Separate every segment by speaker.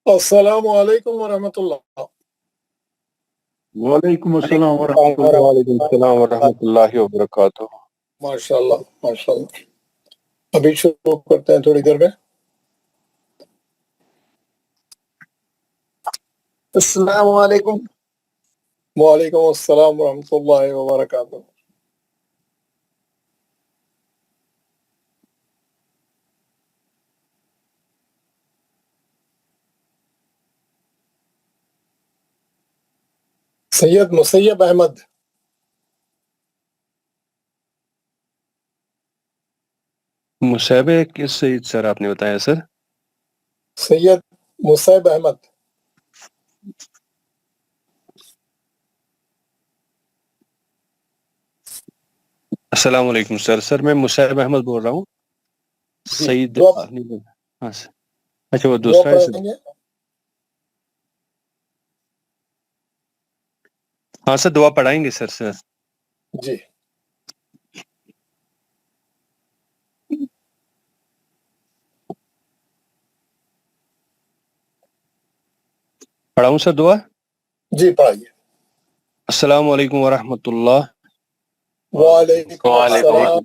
Speaker 1: السلام علیکم ورحمۃ اللہ۔
Speaker 2: وعلیکم السلام ورحمۃ اللہ۔
Speaker 3: وعلیکم السلام ورحمۃ اللہ وبرکاتہ۔
Speaker 1: ماشاء اللہ ماشاء اللہ، ابھی شروع کرتے ہیں تھوڑی دیر میں۔
Speaker 4: السلام علیکم۔
Speaker 1: وعلیکم السلام ورحمۃ اللہ وبرکاتہ۔ سید مسیب احمد،
Speaker 3: مصعب کس سید سر آپ نے بتایا سر؟
Speaker 1: سید مسیب احمد۔
Speaker 3: السلام علیکم سر۔ سر میں مصعب احمد بول رہا ہوں۔ سید ہاں سر، اچھا وہ دوسرا ہے سر۔ ہاں سر دعا پڑھائیں گے سر۔
Speaker 1: جی
Speaker 3: پڑھاؤں سر دعا؟
Speaker 1: جی پڑھائیے۔
Speaker 3: السلام علیکم ورحمۃ اللہ۔
Speaker 1: وعلیکم السلام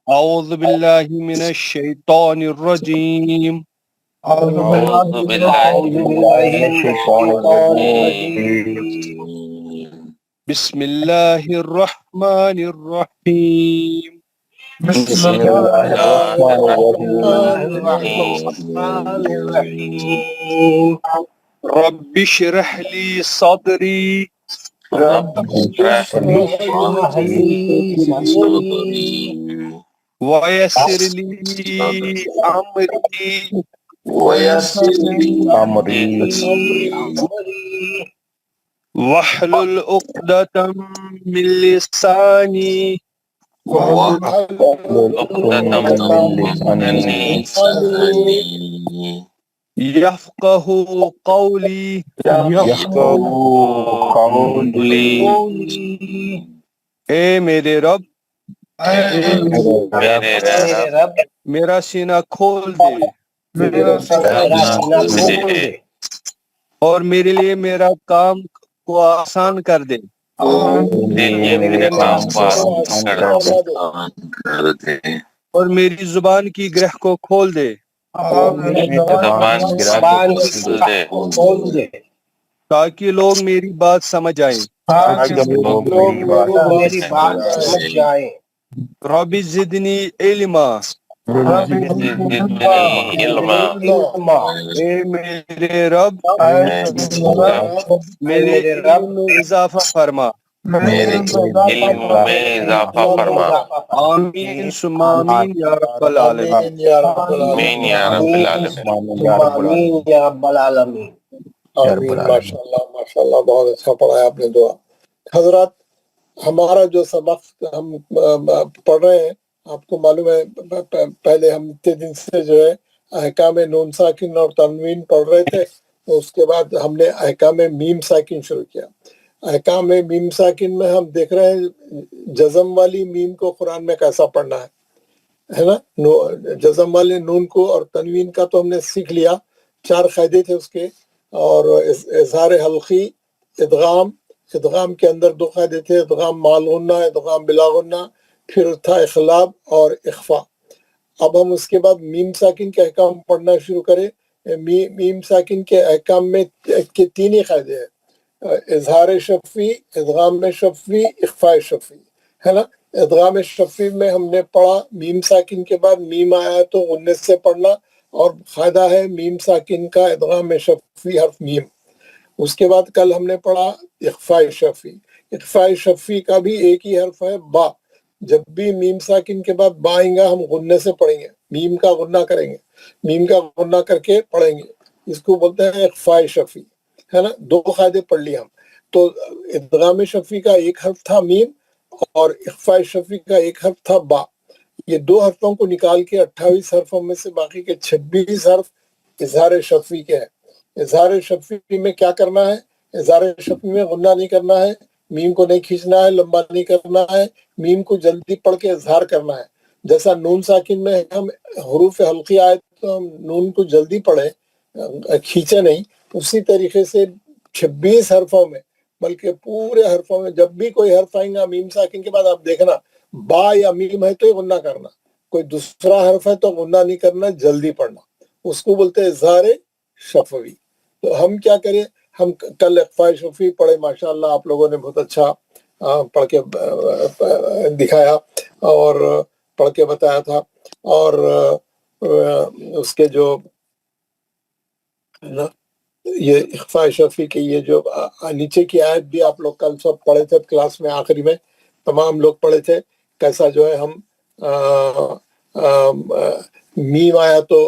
Speaker 3: اعوذ باللہ من الشیطان الرجیم۔ بسم اللہ الرحمن الرحیم۔ رب اشرح لی صدری ویسر لی امری واحلل عقدۃ من لسانی یفقہوا قولی۔ اے میرے رب میرا سینہ کھول دے اور میرے لیے میرا کام کو آسان کر دے۔ اور میری زبان کی گرہ کو کھول دے تاکہ لوگ میری بات سمجھ آئیں۔ رب زدنی علما۔ اے میرے رب میرے علم میں اضافہ فرما۔ آمین ثم آمین یا رب العالمین۔
Speaker 1: ماشاء اللہ ماشاء اللہ، بہت اچھا پڑھایا آپ نے دعا۔ حضرات، ہمارا جو سبق ہم پڑھ رہے ہیں، آپ کو معلوم ہے پہلے ہم اتنے دن سے جو ہے احکام نون ساکن اور تنوین پڑھ رہے تھے، تو اس کے بعد ہم نے احکام میم ساکن شروع کیا۔ احکام میم ساکن میں ہم دیکھ رہے ہیں جزم والی میم کو قرآن میں کیسا پڑھنا ہے نا۔ جزم والے نون کو اور تنوین کا تو ہم نے سیکھ لیا، 4 قاعدے تھے اس کے، اور اظہار حلقی، ادغام کے اندر 2 قاعدے تھے، ادغام مع غنہ، ادغام بلا غنہ، پھر تھا اخلاب اور اخفا۔ اب ہم اس کے بعد میم ساکن کے احکام پڑھنا شروع کریں۔ میم ساکن کے احکام میں 3 ہی قاعدے ہیں، اظہار شفی، ادغام شفی، اخفاء شفی، ہے نا۔ ادغام شفی میں ہم نے پڑھا میم ساکن کے بعد میم آیا تو غنہ سے پڑھنا، اور قاعدہ ہے میم ساکن کا ادغام شفی حرف میم۔ اس کے بعد کل ہم نے پڑھا اخفاء شفی۔ اخفاء شفی کا بھی ایک ہی حرف ہے با، جب بھی میم ساکن کے بعد با آئیں گا ہم غنہ سے پڑھیں گے، میم کا غنہ کریں گے، میم کا غنہ کر کے پڑھیں گے، اس کو بولتے ہیں اخفاء شفی، ہے نا۔ 2 قاعدے پڑھ لیے ہم تو۔ ادغام شفی کا ایک حرف تھا میم، اور اخفاء شفی کا ایک حرف تھا با۔ یہ 2 حرفوں کو نکال کے 28 حرفوں میں سے باقی کے 26 حرف اظہار شفی کے ہیں۔ اظہار شفی میں کیا کرنا ہے؟ اظہار شفی میں غنہ نہیں کرنا ہے، میم کو نہیں کھینچنا ہے، لمبا نہیں کرنا ہے، میم کو جلدی پڑھ کے اظہار کرنا ہے۔ جیسا نون ساکن میں ہم حروف حلقی آئے تو ہم نون کو جلدی پڑھیں، کھینچے نہیں، اسی طریقے سے 26 حرفوں میں، بلکہ پورے حرفوں میں جب بھی کوئی حرف آئیں گا میم ساکن کے بعد آپ دیکھنا با یا میم ہے تو ہی غنہ کرنا، کوئی دوسرا حرف ہے تو غنہ نہیں کرنا، جلدی پڑھنا، اس کو بولتے ہیں اظہار شفوی۔ تو ہم کیا کریں، ہم کل اخفاء شفوی پڑھے، ماشاءاللہ آپ لوگوں نے بہت اچھا پڑھ کے دکھایا اور پڑھ کے بتایا تھا، اور اس کے جو یہ اخفاء شفوی کی یہ جو نیچے کی آیت بھی آپ لوگ کل سب پڑھے تھے کلاس میں، آخری میں تمام لوگ پڑھے تھے، کیسا جو ہے ہم میم آیا تو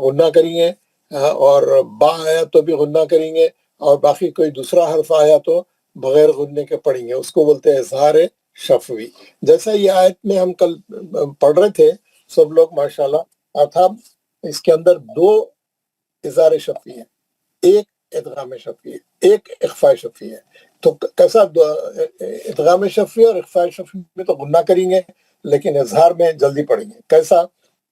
Speaker 1: غنہ کریں گے، اور با آیا تو بھی غنہ کریں گے، اور باقی کوئی دوسرا حرف آیا تو بغیر غننے کے پڑھیں گے، اس کو بولتے ہیں اظہار شفوی۔ جیسا یہ آیت میں ہم کل پڑھ رہے تھے سب لوگ ماشاءاللہ، ارتھات اس کے اندر 2 اظہار شفوی ہے، ایک ادغام شفوی ہے، ایک اخفاء شفوی ہے۔ تو کیسا ادغام شفوی اور اخفاء شفوی میں تو غنہ کریں گے، لیکن اظہار میں جلدی پڑھیں گے، کیسا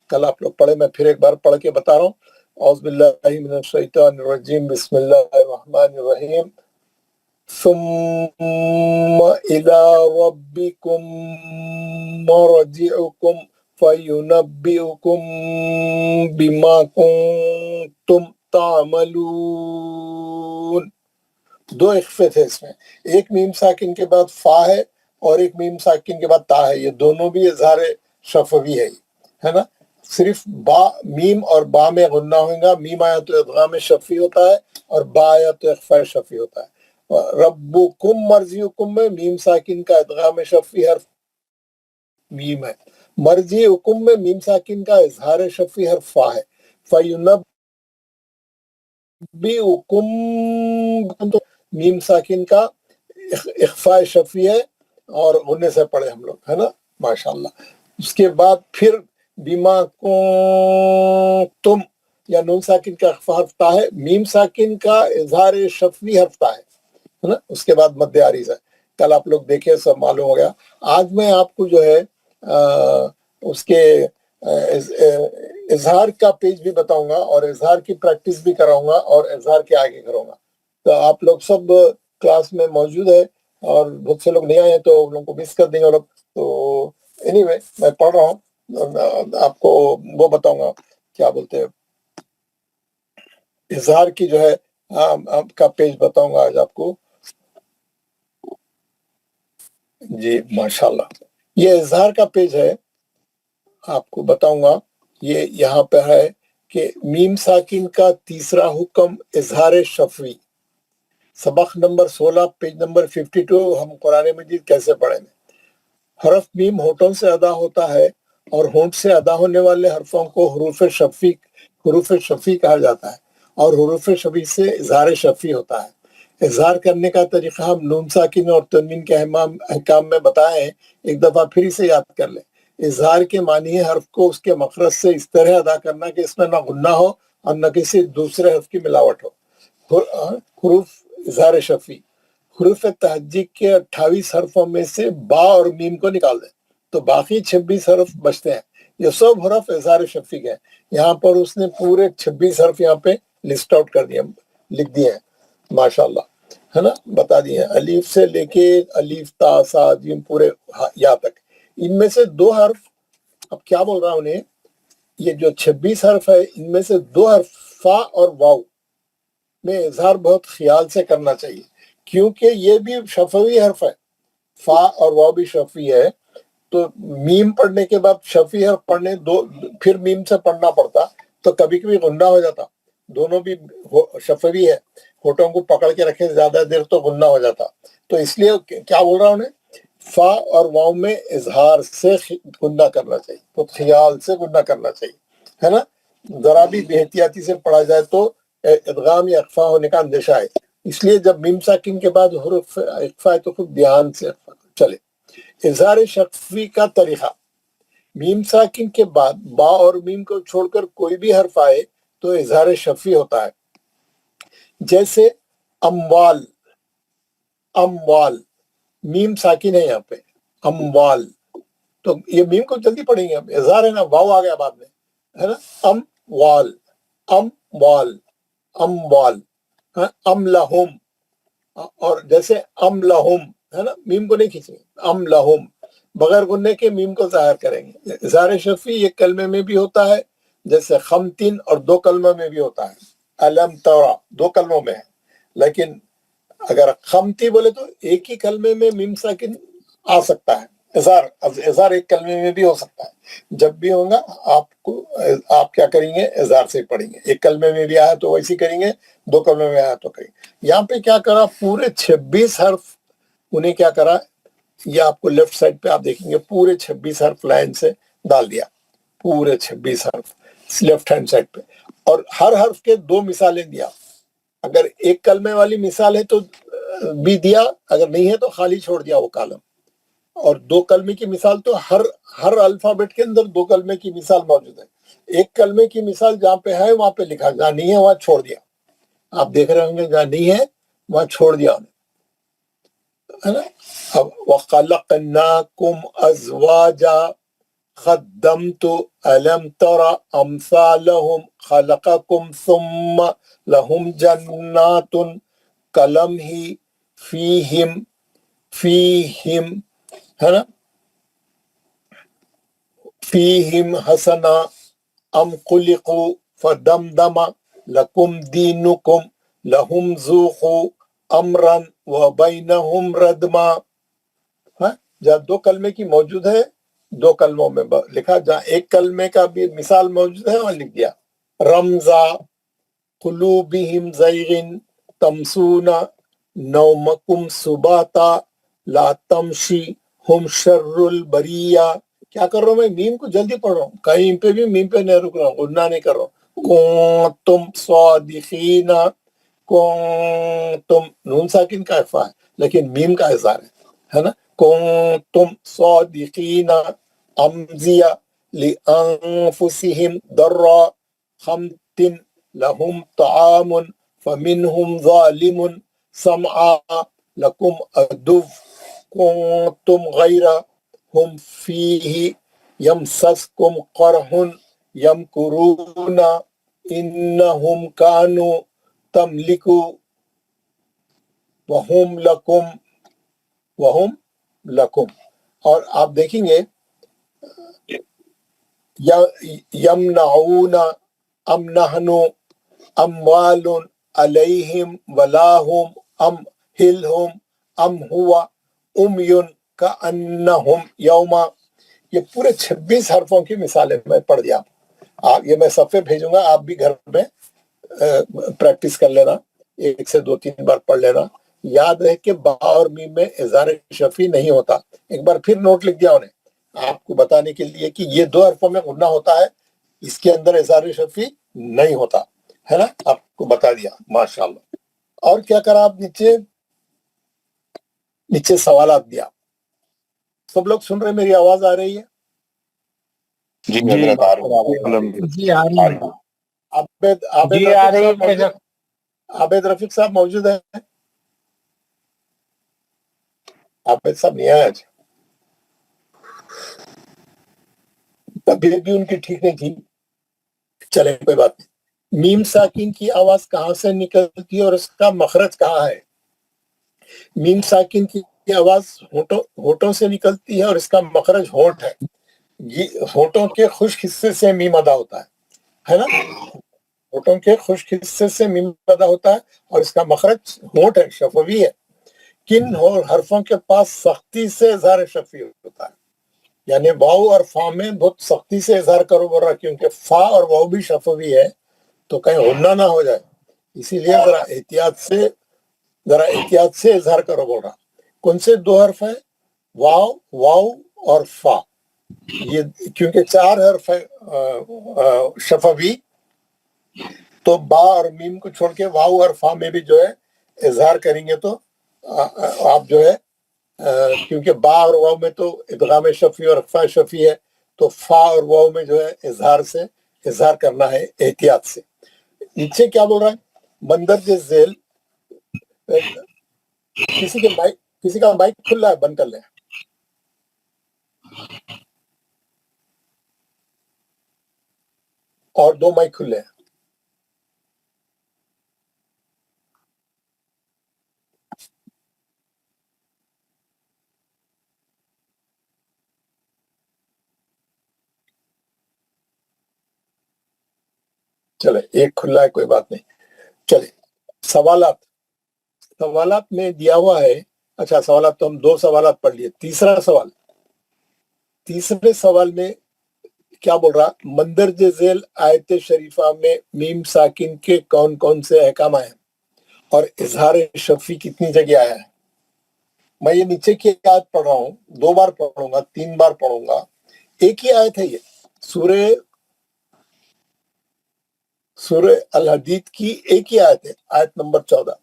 Speaker 1: کل آپ لوگ پڑھے، میں پھر ایک بار پڑھ کے بتا رہا ہوں۔ اعوذ باللہ من الشیطان الرجیم، بسم اللہ الرحمن الرحیم، ثم الى ربکم مرجعکم فینبئکم بما کنتم تعملون۔ 2 اخفے تھے اس میں، ایک میم ساکن کے بعد فا ہے اور ایک میم ساکن کے بعد تا ہے، یہ دونوں بھی اظہار شفوی ہے نا۔ صرف با میم اور با میں غنہ ہوگا، میم آیا تو ادغام شفوی ہوتا ہے اور با آیا تو اخفاء شفوی ہوتا ہے۔ ربکم مرجعکم میں میم ساکن کا ادغام شفوی حرف میم ہے، مرجی حکم میں میم ساکن کا اظہار شفوی حرف فا ہے، فینبئکم میم ساکن کا اخفاء شفوی ہے اور غننے سے پڑھے ہم لوگ، ہے نا ماشاءاللہ۔ اس کے بعد پھر بما کنتم یا نون ساکن کا اخفاء حرف تا ہے، میم ساکن کا اظہار شفوی حرف تا ہے نا، اس کے بعد مد عارض ہے، کل آپ لوگ دیکھے سب معلوم ہو گیا۔ آج میں آپ کو جو ہے اس کے اظہار کا پیج بھی بتاؤں گا اور اظہار کی پریکٹس بھی کراؤں گا اور اظہار کے آگے کروں گا، تو آپ لوگ سب کلاس میں موجود ہے اور بہت سے لوگ نہیں آئے ہیں تو ان لوگوں کو مس کر دیں گے لوگ۔ تو اینی وے میں پڑھ رہا ہوں، آپ کو وہ بتاؤں گا کیا بولتے ہیں، اظہار کی جو ہے آپ کا پیج بتاؤں گا آج آپ کو۔ جی ماشاءاللہ، یہ اظہار کا پیج ہے، آپ کو بتاؤں گا۔ یہ یہاں پہ ہے کہ میم ساکن کا تیسرا حکم اظہار شفوی، سبق نمبر 16 پیج نمبر 52، ہم قرآن مجید کیسے پڑھیں گے۔ حرف میم ہونٹوں سے ادا ہوتا ہے اور ہونٹ سے ادا ہونے والے حرفوں کو حروف شفوی کہا جاتا ہے، اور حروف شفوی سے اظہار شفوی ہوتا ہے۔ اظہار کرنے کا طریقہ ہم نون ساکن اور تنوین کے احکام میں بتائے ہیں، ایک دفعہ پھر اسے یاد کر لیں۔ اظہار کے معنی ہے حرف کو اس کے مخرج سے اس طرح ادا کرنا کہ اس میں نہ غنہ ہو اور نہ کسی دوسرے حرف کی ملاوٹ ہو۔ حروف اظہار شفوی، حروف تہجی کے 28 حرفوں میں سے با اور میم کو نکال دیں تو باقی 26 حرف بچتے ہیں، یہ سب حرف اظہار شفوی کے ہیں۔ یہاں پر اس نے پورے 26 حرف یہاں پہ لسٹ آؤٹ کر دیے، لکھ دیے ہیں ماشاءاللہ، ہے نا، بتا دیے ہیں، الف سے لے کے الف تا سا جیم پورے یا تک۔ ان میں سے 2 حرف، اب کیا بول رہا ہوں انہیں، یہ جو 26 حرف ہے ان میں سے 2 حرف فا اور واو میں اظہار بہت خیال سے کرنا چاہیے، کیونکہ یہ بھی شفوی حرف ہے، فا اور واو بھی شفوی ہے، تو میم پڑھنے کے بعد شفوی حرف پڑھنے پھر میم سے پڑھنا پڑتا تو کبھی کبھی غنہ ہو جاتا، دونوں بھی شفوی ہے، ہونٹوں کو پکڑ کے رکھے زیادہ دیر تو غنہ ہو جاتا، تو اس لیے کیا بول رہا ہوں نے، فا اور واو میں اظہار سے غنہ کرنا چاہیے، تو خیال سے غنہ کرنا چاہیے، ہے نا، ذرا بھی بے احتیاطی سے پڑھا جائے تو ادغام یا اخفا ہونے کا اندیشہ ہے، اس لیے جب میم ساکن کے بعد حرف اخفا ہے تو خوب دھیان سے چلے۔ اظہار شفوی کا طریقہ، میم ساکن کے بعد با اور میم کو چھوڑ کر کوئی بھی حرف آئے تو اظہار شفوی ہوتا ہے، جیسے اموال، اموال میم ساکن ہے یہاں پہ، اموال، تو یہ میم کو جلدی پڑھیں گے ہم. اظہار ہے نا, واو آ گیا بعد میں, ہے نا. ام وال, ام وال, ام وال, ام لہم, اور جیسے ام لہم ہے نا, میم کو نہیں کھینچیں گے, ام لہم بغیر گننے کے میم کو ظاہر کریں گے. اظہار شفی یہ کلمے میں بھی ہوتا ہے جیسے خمتن, اور دو کلموں میں بھی ہوتا ہے. الم ترا دو کلموں میں ہے, لیکن اگر خمتی بولے تو ایک ہی کلمے میں میم ساکن آ سکتا ہے. اظہار ایک کلمے میں بھی ہو سکتا ہے. جب بھی ہوگا آپ کیا کریں گے, اظہار سے پڑھیں گے. ایک کلمے میں بھی آیا تو ویسے کریں گے, دو کلمے میں آیا تو کریں گے. یہاں پہ کیا کرا, پورے 26 حرف انہیں کیا کرا, یہ آپ کو لیفٹ سائڈ پہ آپ دیکھیں گے پورے 26 حرف لائن سے ڈال دیا, پورے 26 حرف لیفٹ ہینڈ سائڈ پہ, اور ہر حرف کے 2 مثالیں دیا. اگر ایک کلمے والی مثال ہے تو بھی دیا, اگر نہیں ہے تو خالی چھوڑ دیا وہ کالم. اور 2 کلمے کی مثال تو ہر الفابیٹ کے اندر 2 کلمے کی مثال موجود ہے. ایک کلمے کی مثال جہاں پہ ہے وہاں پہ لکھا, جہاں نہیں ہے وہاں چھوڑ دیا. آپ دیکھ رہے ہوں گے جہاں نہیں ہے وہاں چھوڑ دیا انہیں, ہے نا. اب وَخَلَقْنَاكُمْ أَزْوَاجًا قدمت ألم تر أمثالهم خلقكم ثم لهم جنات كلمه فيهم ہے نا, فيهم حسنا أم خلقوا فدمدم لكم دينكم لهم ذوقوا أمرا وبينهم ردما. جہاں 2 کلمے کی موجود ہے 2 کلموں میں لکھا, جہاں ایک کلمے کا بھی مثال موجود ہے وہاں لکھ دیا. رمزا قلوبہم زیغن تمسون نومکم سباتا لا تمشی ہم شر البریہ. کیا کر رہا ہوں میں, میم کو جلدی پڑھ رہا ہوں, کہیں پہ بھی میم پہ نہیں رک رہا ہوں, غنہ نہیں کر رہا ہوں. کنتم صادقین, کنتم نون ساکن کا اخفا ہے لیکن میم کا اظہار ہے نا. کنتم صادقین امزیہ لانفسہم ضرا خمت لہم طعام فمنہم ظالم سمعا لکم ادو کنتم غیر ہم فیہ یمسسکم قرح یمکرون انہم کانوا تملکو وہم لکم. اور آپ دیکھیں گے یمنعون ام نحن اموال علیہم ولاہم ام ہلہم ام ہوا امیون کانہم یوما. یہ پورے 26 حرفوں کی مثالیں میں پڑھ دیا. آپ یہ میں صفحے بھیجوں گا, آپ بھی گھر میں پریکٹس کر لینا, 1 سے 2-3 بار پڑھ لینا. یاد رہے کہ با اور میم میں اظہار شفی نہیں ہوتا. ایک بار پھر نوٹ لکھ دیا انہیں آپ کو بتانے کے لیے کہ یہ 2 حرفوں میں غنہ ہوتا ہے, اس کے اندر اظہار شفی نہیں ہوتا ہے نا. آپ کو بتا دیا, ماشاءاللہ. اور کیا کرا آپ, نیچے سوالات دیا. سب لوگ سن رہے, میری آواز آ رہی ہے؟
Speaker 3: جی
Speaker 2: جی
Speaker 3: حضرت
Speaker 4: جی آ رہی ہے.
Speaker 1: عابد رفیق صاحب موجود ہیں؟ عابد صاحب نہیں آئے آج, طبیعت بھی ان کی ٹھیک نہیں تھی. چلے کوئی بات نہیں. میم ساکن کی آواز کہاں سے نکلتی ہے اور اس کا مخرج کہاں ہے؟ میم ساکن کی آواز ہونٹوں سے نکلتی ہے اور اس کا مخرج ہونٹ ہے. ہونٹوں کے خشک حصے سے میم ادا ہوتا ہے نا. ہونٹوں کے خشک حصے سے میم ادا ہوتا ہے اور اس کا مخرج ہونٹ ہے, شفوی ہے. کن حرفوں کے پاس سختی سے اظہار شفی ہوتا ہے؟ یعنی واو اور فا میں بہت سختی سے اظہار کرو بول رہا, کیونکہ فا اور واو بھی شفوی ہے تو کہیں غنہ نہ ہو جائے, اسی لیے ذرا احتیاط سے اظہار کرو بول رہا. کون سے 2 حرف ہیں؟ واو اور فا. یہ کیونکہ 4 حرف ہے شفوی, تو با اور میم کو چھوڑ کے واو اور فا میں بھی جو ہے اظہار کریں گے تو آپ جو ہے, کیونکہ با اور واو میں تو ادغام شفی اور اخفاء شفی ہے, تو فا اور واو میں جو ہے اظہار کرنا ہے احتیاط سے. نیچے کیا بول رہا ہے؟ مندرجہ ذیل. کسی کا مائک کھلا ہے, بند کر لیں. اور 2 مائک کھلے ہیں. چلے ایک کھلا ہے، کوئی بات نہیں. چلے سوالات میں دیا ہوا ہے. اچھا سوالات تو ہم 2 سوالات پڑھ لیے. تیسرے سوال میں کیا بول رہا؟ مندرجہ ذیل آیت شریفہ میں میم ساکن کے کون کون سے احکام آئے ہیں اور اظہار شفیع کتنی جگہ آیا ہے. میں یہ نیچے کی آیت پڑھ رہا ہوں، 2 بار پڑھوں گا، 3 بار پڑھوں گا. ایک ہی آیت ہے یہ، سورہ الحدید کی ایک ہی آیت ہے، آیت نمبر 14.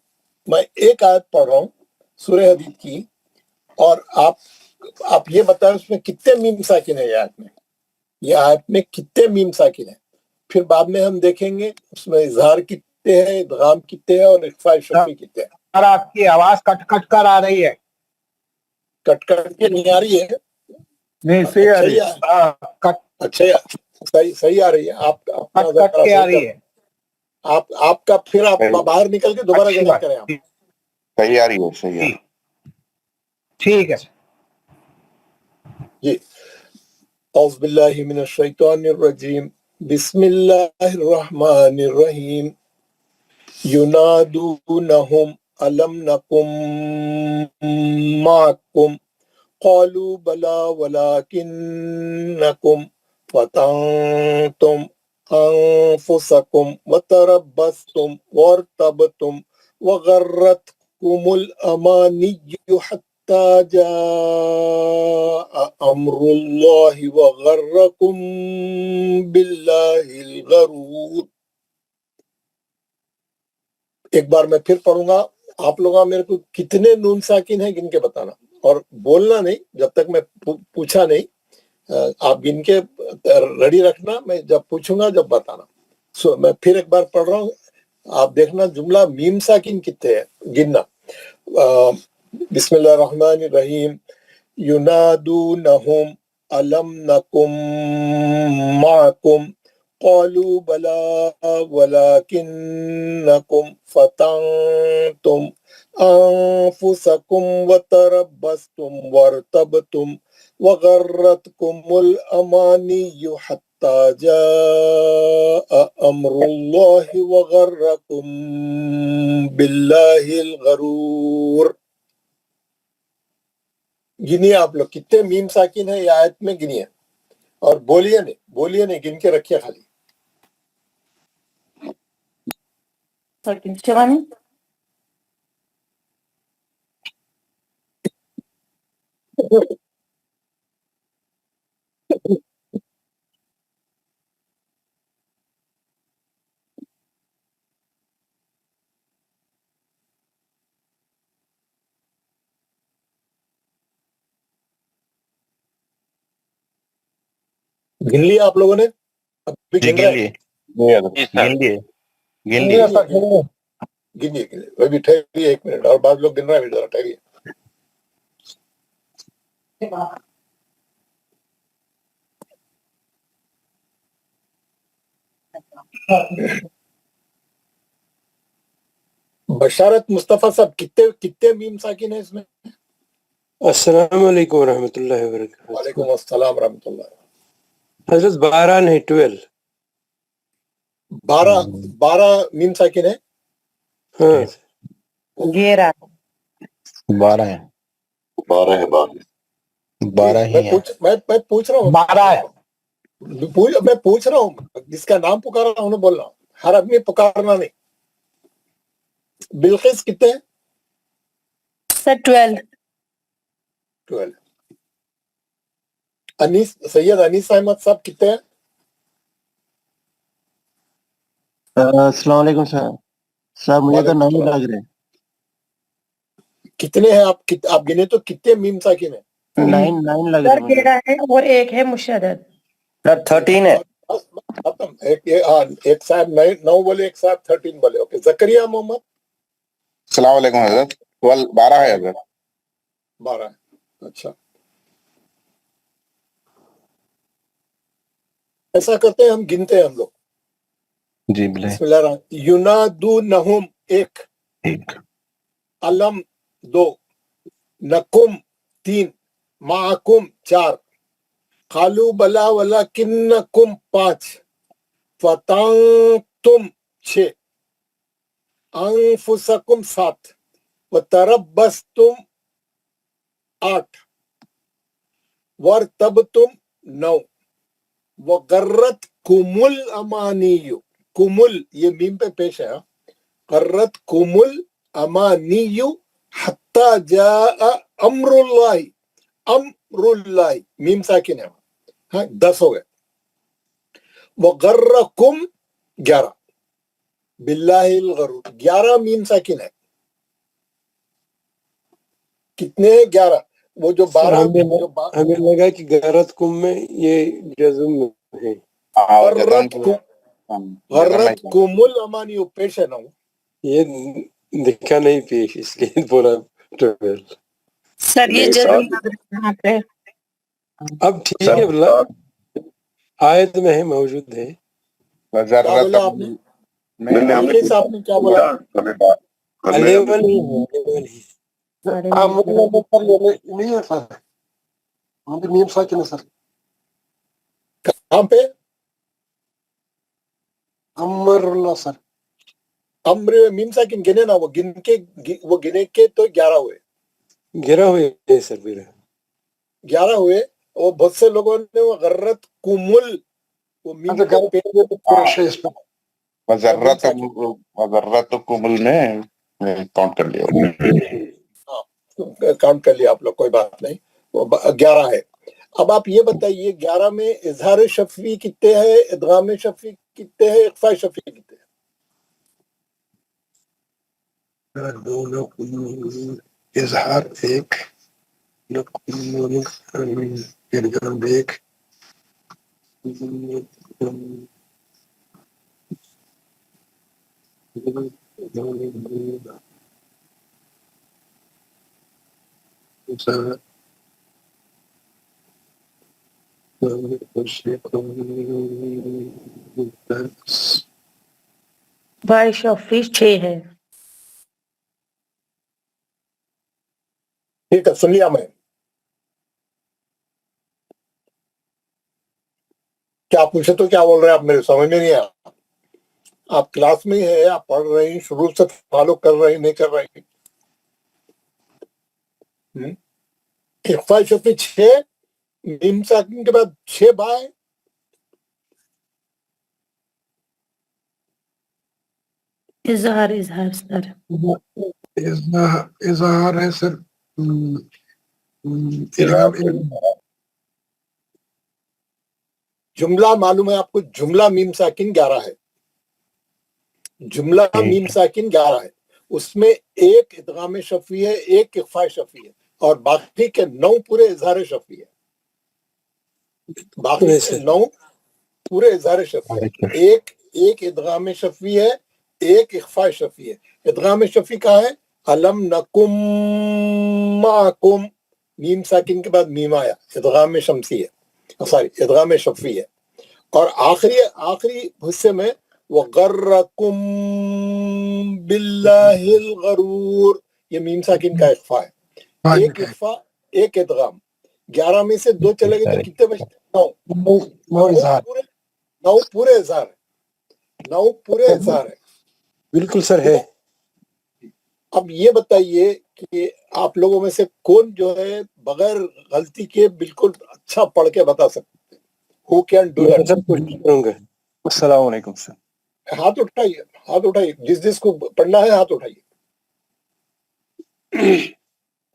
Speaker 1: میں ایک آیت پڑھ رہا ہوں سورہ حدید کی، اور آپ یہ بتائیں اس میں کتنے میم ساکن ہے. یہ آیت میں کتنے میم ساکن ہیں. پھر بعد میں ہم دیکھیں گے اس میں اظہار کتنے ہیں، ادغام کتنے ہیں، اور اخفاء شفیع کتنے ہیں.
Speaker 4: سر آپ کی آواز کٹ کٹ کر آ رہی ہے.
Speaker 1: کٹ کٹ کے نہیں آ رہی ہے؟
Speaker 4: نہیں صحیح آ رہی ہے.
Speaker 1: اچھا صحیح آ رہی ہے. آپ
Speaker 4: کٹ کٹ کے آ رہی ہے.
Speaker 1: آپ کا پھر آپ باہر نکل کے دوبارہ
Speaker 4: اچھی
Speaker 1: جوائن
Speaker 4: بات.
Speaker 1: کریں. آپ
Speaker 5: صحیح آ رہی ہے، صحیح ہے.
Speaker 4: ٹھیک ہے سر.
Speaker 1: جی اعوذ باللہ من الشیطان الرجیم، بسم اللہ الرحمن الرحیم. ینادونہم الم نکم معکم قالوا بلا ولکنکم فتنتم انفسکم وتربصتم وارتبتم وغرتکم الامانی حتی جاء امر اللہ وغرکم باللہ الغرور. ایک بار میں پھر پڑھوں گا. آپ لوگوں میرے کو کتنے نون ساکن ہیں گن کے بتانا، اور بولنا نہیں جب تک میں پوچھا نہیں. آپ گن کے ریڈی رکھنا، میں جب پوچھوں گا جب بتانا. میں پھر ایک بار پڑھ رہا ہوں، آپ دیکھنا جملہ میم ساکن کتنے ہیں گننا. بسم اللہ الرحمن الرحیم. ینادونہم الم نکم معکم قالوا بلا ولکنکم فتنتم انفسکم وتربصتم وارتبتم وغرتکم الامانی حتی جاء امر اللہ وغرکم باللہ الغرور. گنیے آپ لوگ کتنے میم ساکن ہیں یہ آیت میں، گنیے. اور بولیے نہیں، گن کے رکھیے خالی. گن لیا آپ لوگوں نے؟ ابھی
Speaker 3: جی
Speaker 1: گن
Speaker 3: گن
Speaker 1: رہے
Speaker 3: لیے،
Speaker 5: گن لیے.
Speaker 3: گن لیے.
Speaker 1: گنیے. ابھی ٹھہریے 1 منٹ، اور بعض لوگ گن رہے ہیں، ذرا ٹھہریے. بشارت مصطفیٰ صاحب کتنے میم ساکن ہیں اس میں؟
Speaker 6: السلام علیکم ورحمۃ اللہ وبرکاتہ.
Speaker 1: وعلیکم السلام ورحمۃ اللہ.
Speaker 6: حضرت 12 نہیں 12.
Speaker 1: 12 میم ساکن ہے.
Speaker 6: ہاں
Speaker 2: 12 ہیں.
Speaker 5: 12 ہے،
Speaker 2: 12 ہی ہیں.
Speaker 1: میں پوچھ رہا ہوں،
Speaker 4: 12 ہے.
Speaker 1: میں پوچھ رہا ہوں، جس کا نام پکار رہا ہوں بول رہا ہوں، ہر آدمی پکارنا نہیں. بلقیس کتنے ہیں؟
Speaker 7: سر 12.
Speaker 1: 12. سید انیس احمد صاحب کتنے ہیں؟
Speaker 2: السلام علیکم صاحب مجھے تو نہیں لگ رہے.
Speaker 1: کتنے ہیں آپ گنے تو کتنے میم ساکن ہیں؟
Speaker 2: 9 لگ
Speaker 7: سر
Speaker 2: رہے مجھے.
Speaker 7: 13 ہے اور ایک ہے مشدد.
Speaker 4: سر 13 ہے.
Speaker 1: ختم. ایک صاحب 9 بولے، ایک صاحب 13 بولے. اوکے. زکریا محمد.
Speaker 5: السلام علیکم حضرت. 12 ہے حضرت.
Speaker 1: 12 ہے. اچھا ایسا کرتے ہیں، ہم گنتے ہیں ہم لوگ.
Speaker 3: جی بلے
Speaker 1: بسم اللہ الرحمن ینادونہم ایک،
Speaker 3: ایک،
Speaker 1: علم دو، نکم تین، معکم چار، قالو بلا ولکنکم پانچ، فتنتم چھ، انفسکم سات، وتربستم آٹھ، ورتبتم نو، وغرت کمل امانی، کمل یہ میم پہ پیش ہے، غرت کمل امانی حتی جاء امر اللہ، امر اللہ میم ساکن ہے، ہاں 10 ہو گئے، وغرکم 11، باللہ الغرور 11 میم ساکن ہے، کتنے 11 وہ جو 12
Speaker 6: ہمیں لگا کہ غرت کم میں یہ جزم ہے.
Speaker 1: غرت کمل امانی پیش ہے نا،
Speaker 6: یہ دکھا نہیں پیش اس لیے بولا 12.
Speaker 7: سر یہ جزم یہاں پہ
Speaker 6: اب ٹھیک ہے بلا آیت میں ہے موجود ہے.
Speaker 1: کیا بولا آپ نے؟ ملکی صاحب نے کیا بولا؟
Speaker 6: الیون ہی ہے، الیون ہی.
Speaker 2: نہیں ہے سر، وہاں پہ میم ساکن ہے سر.
Speaker 1: کہاں پہ؟
Speaker 2: امر اللہ سر.
Speaker 1: امر میم ساکن گنے نا، وہ گنے کے تو 11 ہوئے،
Speaker 6: گرا ہوئے ہے سر میرا.
Speaker 1: 11 ہوئے، اور بہت سے لوگوں نے وہ غرت کمل وہ میم پہ
Speaker 5: وزرت کمل میں کاؤنٹ کر لیا.
Speaker 1: کاؤنٹ کر لیا آپ لوگ، کوئی بات نہیں، وہ 11 ہے. اب آپ یہ بتائیے 11 میں اظہار شفوی کتنے ہیں، ادغام شفوی کتنے ہیں، اخفاء شفوی کتنے ہیں؟
Speaker 2: اظہار ایک، ایک
Speaker 7: بارش شفی 6 ہے.
Speaker 1: ٹھیک ہے، سن لیا میں. کیا پوچھے تو کیا بول رہے ہیں آپ، میرے سمجھ میں نہیں آیا. آپ کلاس میں ہے، آپ پڑھ رہے ہیں، شروع سے فالو کر رہے ہیں، نہیں کر رہے ہیں؟ اخفاء شفوی 6، میم ساکن کے بعد 6 بائے،
Speaker 7: اظہار سر.
Speaker 2: اظہار ہے سر.
Speaker 1: جملہ معلوم ہے آپ کو، جملہ میم ساکن 11 ہے، جملہ میم ساکن 11 ہے، اس میں ایک ادغام شفوی ہے، ایک اخفاء شفوی ہے، اور باقی کے 9 پورے اظہار شفوی ہے، باقی کے 9 پورے اظہار شفوی ہے. ایک ادغام شفوی ہے، ایک اخفاء شفوی ہے. ادغام شفوی کہاں ہے؟ علم نکم معکم، میم ساکن کے بعد میم آیا، ادغام شمسی ہے، سوری ادغام شفوی ہے. اور آخری حصے میں وغرکم باللہ الغرور، یہ میم ساکن کا اخفاء ہے. ایک اخفاء، ایک ادغام. 11 میں سے 2 چلے گئے تو کتنے بچتے؟ 9 پورے اظہار ہے، 9 پورے اظہار ہے.
Speaker 6: بالکل سر ہے.
Speaker 1: اب یہ بتائیے کہ آپ لوگوں میں سے کون جو ہے بغیر غلطی کے بالکل اچھا پڑھ کے بتا سکتے ہیں؟ Who can do that؟
Speaker 6: سب کچھ کروں گا.
Speaker 3: السلام علیکم سر.
Speaker 1: ہاتھ اٹھائیے، ہاتھ اٹھائیے، جس کو پڑھنا ہے ہاتھ اٹھائیے.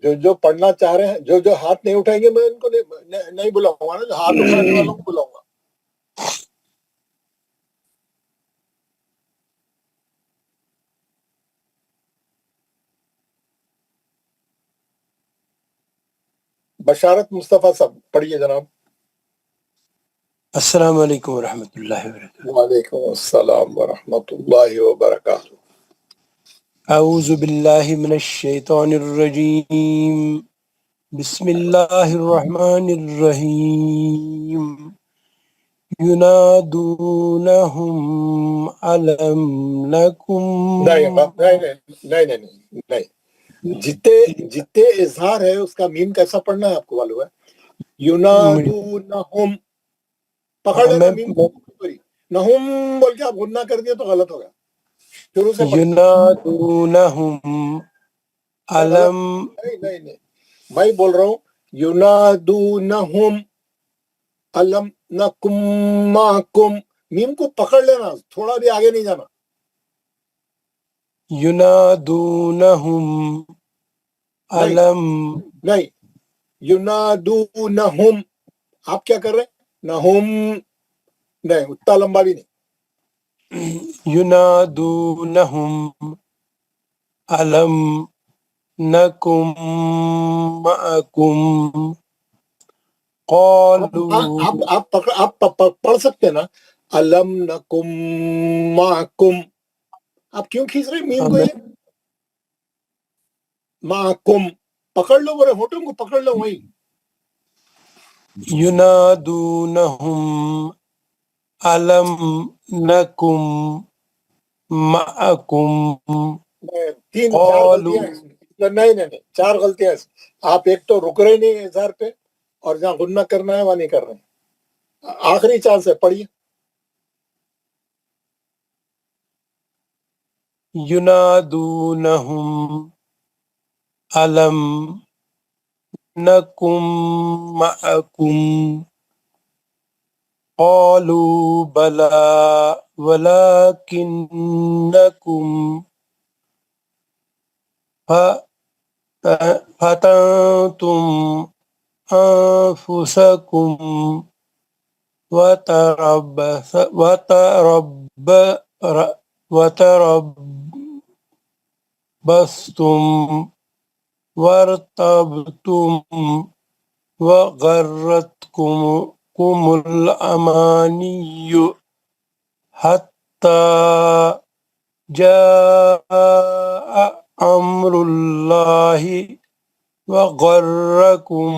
Speaker 1: جو پڑھنا چاہ رہے ہیں، جو ہاتھ نہیں اٹھائیں گے میں ان کو نہیں بلاؤں گا نا، جو ہاتھ اٹھانے والوں کو بلاؤں گا. بشارت مصطفیٰ صاحب پڑھیے جناب.
Speaker 6: السلام علیکم ورحمۃ اللہ وبرکاتہ.
Speaker 1: وعلیکم السلام ورحمۃ اللہ وبرکاتہ.
Speaker 6: اعوذ باللہ من الشیطان الرجیم، بسم اللہ الرحمن الرحیم. ينادونهم ألم نكن
Speaker 1: نہیں جتنے جتنے اظہار ہے اس کا میم کیسا پڑھنا ہے آپ کو معلوم ہے؟ ینادونہم پکڑ لینا میم نہم بول کے آپ غنہ کر دیا تو غلط ہوگا. شروع سے پڑھیں.
Speaker 6: ينادونهم ألم
Speaker 1: نہیں میں بول رہا ہوں ینادونہم الم نکم معکم میم کو پکڑ لینا تھوڑا بھی آگے نہیں جانا.
Speaker 6: ينادونهم ألم
Speaker 1: نہیں ینادونہم آپ کیا کر رہے ہیں نہم نہیں اتنا لمبا بھی نہیں.
Speaker 6: ينادونهم ألم نكن معكم قالوا
Speaker 1: آپ پڑھ سکتے ہیں نا الم نکم معکم. آپ کیوں کھینچ رہے میم کو؟ یہ معکم پکڑ لو میرے ہوٹوں کو پکڑ لو وہی.
Speaker 6: ينادونهم ألم نكن معكم
Speaker 1: تین چار غلطیاں ہیں. نہیں چار غلطیاں ہیں. آپ ایک تو رک رہے نہیں اظہار پہ اور جہاں غنہ کرنا ہے وہاں نہیں کر رہے. آخری چانس ہے پڑھیے.
Speaker 6: ينادونهم ألم نكن معكم قالوا بلى ولكنكم فتنتم أنفسكم وتربصتم وارتبتم وغرتكم الأماني حتى جاء أمر الله وغركم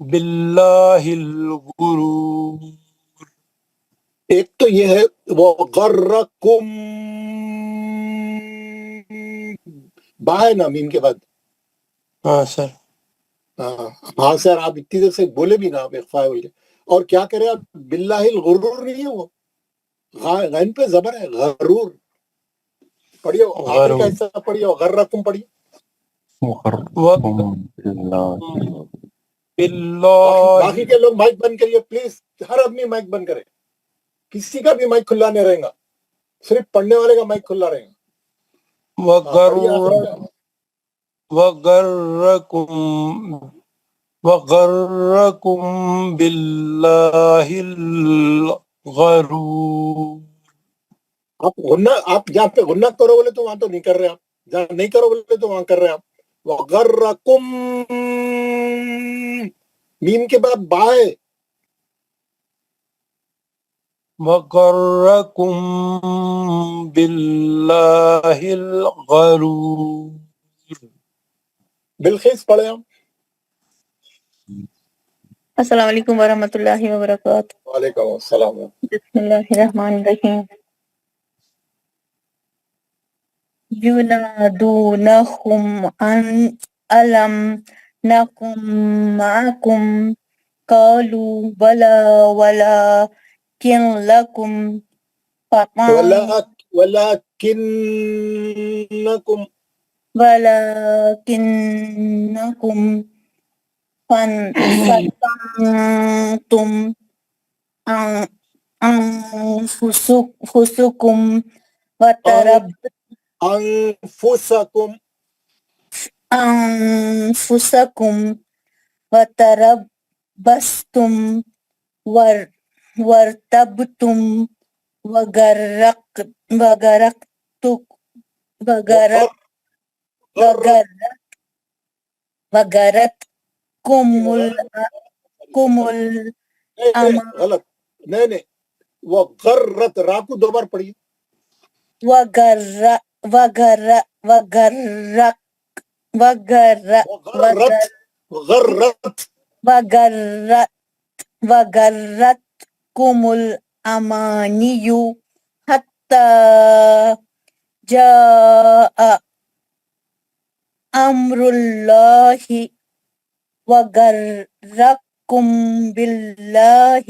Speaker 6: بالله الغرور.
Speaker 1: ایک تو یہ ہے وہ غرکم با ہے نا میم کے بعد.
Speaker 6: ہاں سر.
Speaker 1: ہاں سر آپ اتنی دیر سے بولے بھی نا آپ اخفاء بول کے. اور کیا کرے آپ باللہ الغرور نہیں ہے وہ غین پہ زبر ہے غرور. پڑھیے آخری کا حصہ پڑھیے غرکم پڑھیے. باقی کے لوگ مائک بند کریے پلیز. ہر آدمی مائک بند کرے. کسی کا بھی مائک کھلا نہیں رہے گا. صرف پڑھنے والے کا مائک کھلا رہے گا.
Speaker 6: وغركم بالله الغرور.
Speaker 1: آپ جہاں پہ غنہ کرو بولے تو وہاں تو نہیں کر رہے. آپ جہاں نہیں کرو بولے تو وہاں کر رہے. آپ وغرکم میم کے بعد با ہے.
Speaker 6: وغركم بالله الغرور.
Speaker 1: بالخیز پڑھے ہم.
Speaker 7: السلام علیکم ورحمۃ اللہ وبرکاتہ.
Speaker 1: وعلیکم السلام.
Speaker 7: بسم اللہ الرحمن الرحیم. ينادونهم أن ألم نكن معكم قالوا بلى ولكنكم فتنتم أنفسكم وتربصتم وارتبتم وغرتكم
Speaker 1: غلط نہیں وہ غرت را کو دو بار پڑھیے.
Speaker 7: الأماني حتى جاء أمر الله وغركم بالله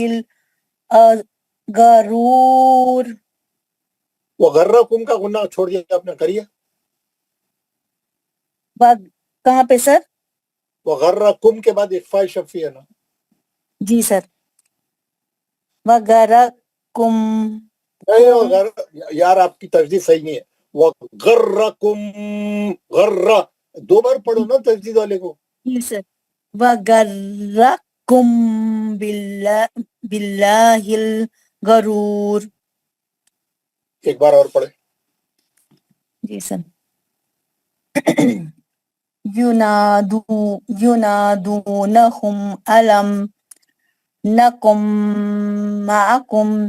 Speaker 7: الغرور.
Speaker 1: وغرکم کا غنہ چھوڑ دیا آپ نے، کریے
Speaker 7: کہاں پہ سر؟
Speaker 1: وغرکم کے بعد اخفاء شفی ہے نا.
Speaker 7: جی سر. وغرکم
Speaker 1: یار آپ کی تجدید صحیح نہیں ہے. وغرکم غرہ دو بار پڑھو نا تجدید والے کو.
Speaker 7: جی سر. وغرکم باللہ الغرور.
Speaker 1: ایک بار اور پڑھے.
Speaker 7: جی سر. ينادونهم ألم نكن معكم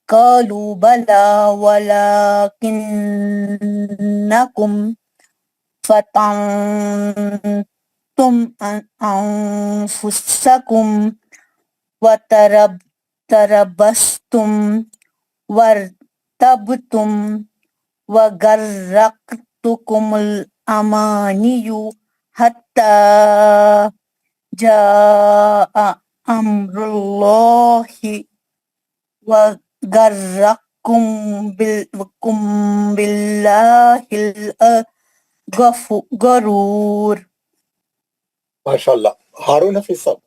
Speaker 7: قالوا بلى ولكنكم فتنتم أنفسكم وتربصتم وارتبتم وغرتكم الأماني حتى جاء أمر الله وغركم بالله الغرور.
Speaker 1: ماشاء اللہ. ہارون حفیظ صاحب.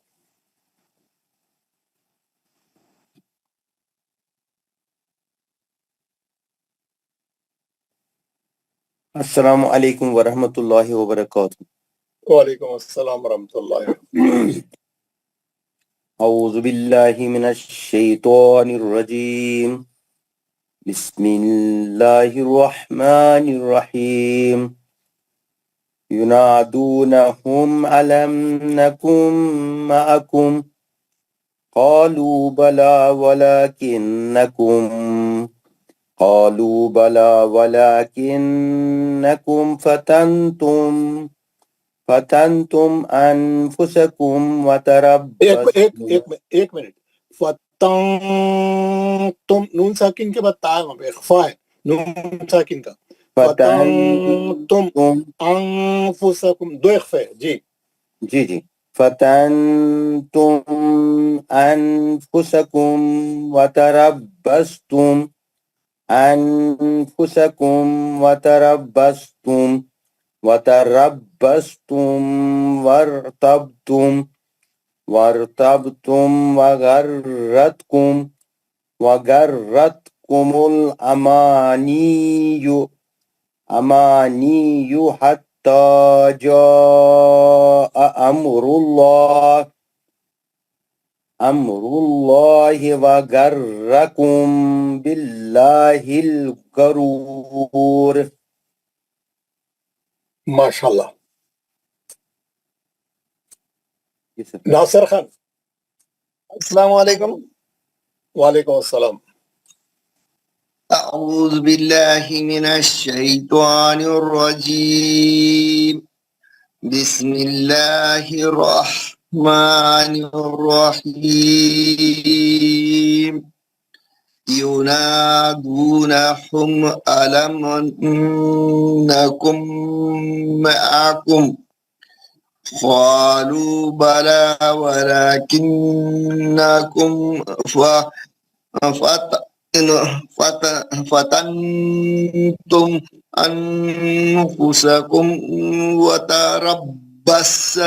Speaker 8: السلام علیکم ورحمۃ اللہ وبرکاتہ.
Speaker 1: وعلیکم السلام ورحمۃ اللہ.
Speaker 8: اعوذ باللہ من الشیطان الرجیم. بسم اللہ الرحمن الرحیم. ینادونہم علم نکم معکم قالوا بلا ولكنكم فتنتم انفسكم
Speaker 1: ایک منٹ. فتنتم نون ساکن کے بعد تا ہے، اخفاء ہے نون ساکن کا. فتنتم انفسکم دو اخفاء ہے. جی
Speaker 8: جی فتنتم انفسكم وتربصتم وارتبتم وغرتكم الأماني حتى جاء أمر الله وغركم بالله الغرور.
Speaker 1: ماشاء اللہ. ناصر خان.
Speaker 2: السلام علیکم.
Speaker 1: وعلیکم السلام.
Speaker 2: اعوذ باللہ من الشیطان الرجیم. بسم اللہ الرحمن الرحیم. ينادونهم ألم نكن معكم قالوا بلى ولكنكم فتنتم أنفسكم وتربصتم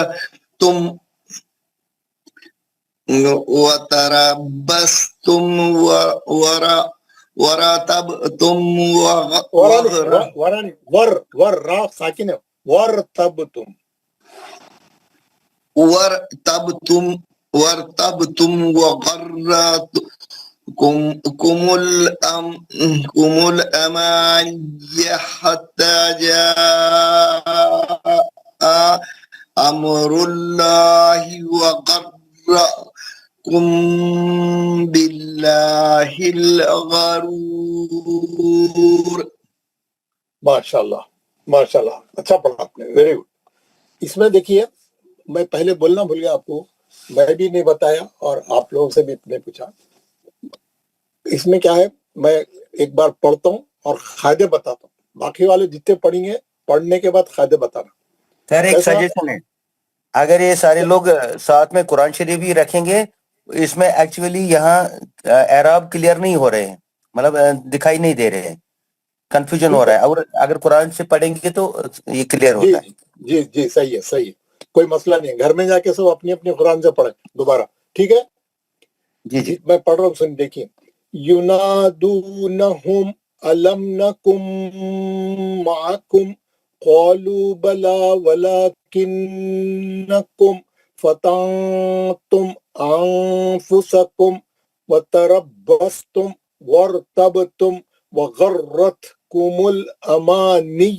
Speaker 2: ورتبتم
Speaker 1: ور را ساکن ہے. وارتبتم
Speaker 2: وغرتكم الأماني حتى جاء أمر الله وغركم بالله الغرور.
Speaker 1: ماشاء اللہ اچھا پڑھا آپ نے. Very good. اس میں دیکھیے میں پہلے بولنا بھول گیا آپ کو. میں بھی نہیں بتایا اور آپ لوگوں سے بھی نہیں پوچھا. اس میں کیا ہے، میں ایک بار پڑھتا ہوں اور قاعدے بتاتا ہوں، باقی والے جتنے پڑھیں گے پڑھنے کے بعد قاعدے بتانا.
Speaker 8: سر ایک
Speaker 1: کیسا؟
Speaker 8: سجیشن ہے، اگر یہ سارے لوگ ساتھ میں قرآن شریف بھی رکھیں گے، اس میں ایکچولی یہاں اعراب کلیئر نہیں ہو رہے ہیں، مطلب دکھائی نہیں دے رہے ہیں، کنفیوژن ہو رہا ہے. اور اگر قرآن سے پڑھیں گے تو یہ کلیئر
Speaker 1: جی
Speaker 8: ہوتا ہے.
Speaker 1: جی جی صحیح ہے، صحیح ہے، کوئی مسئلہ نہیں ہے. گھر میں جا کے سب اپنی اپنی قرآن سے پڑھیں دوبارہ، ٹھیک ہے؟
Speaker 8: جی جی.
Speaker 1: میں پڑھ رہا ہوں، سن دیکھیے. ینادونہم الم نکم معکم قالوا بلا ولکنکم فتنتم انفسکم وتربصتم وارتبتم وغرتکم الامانی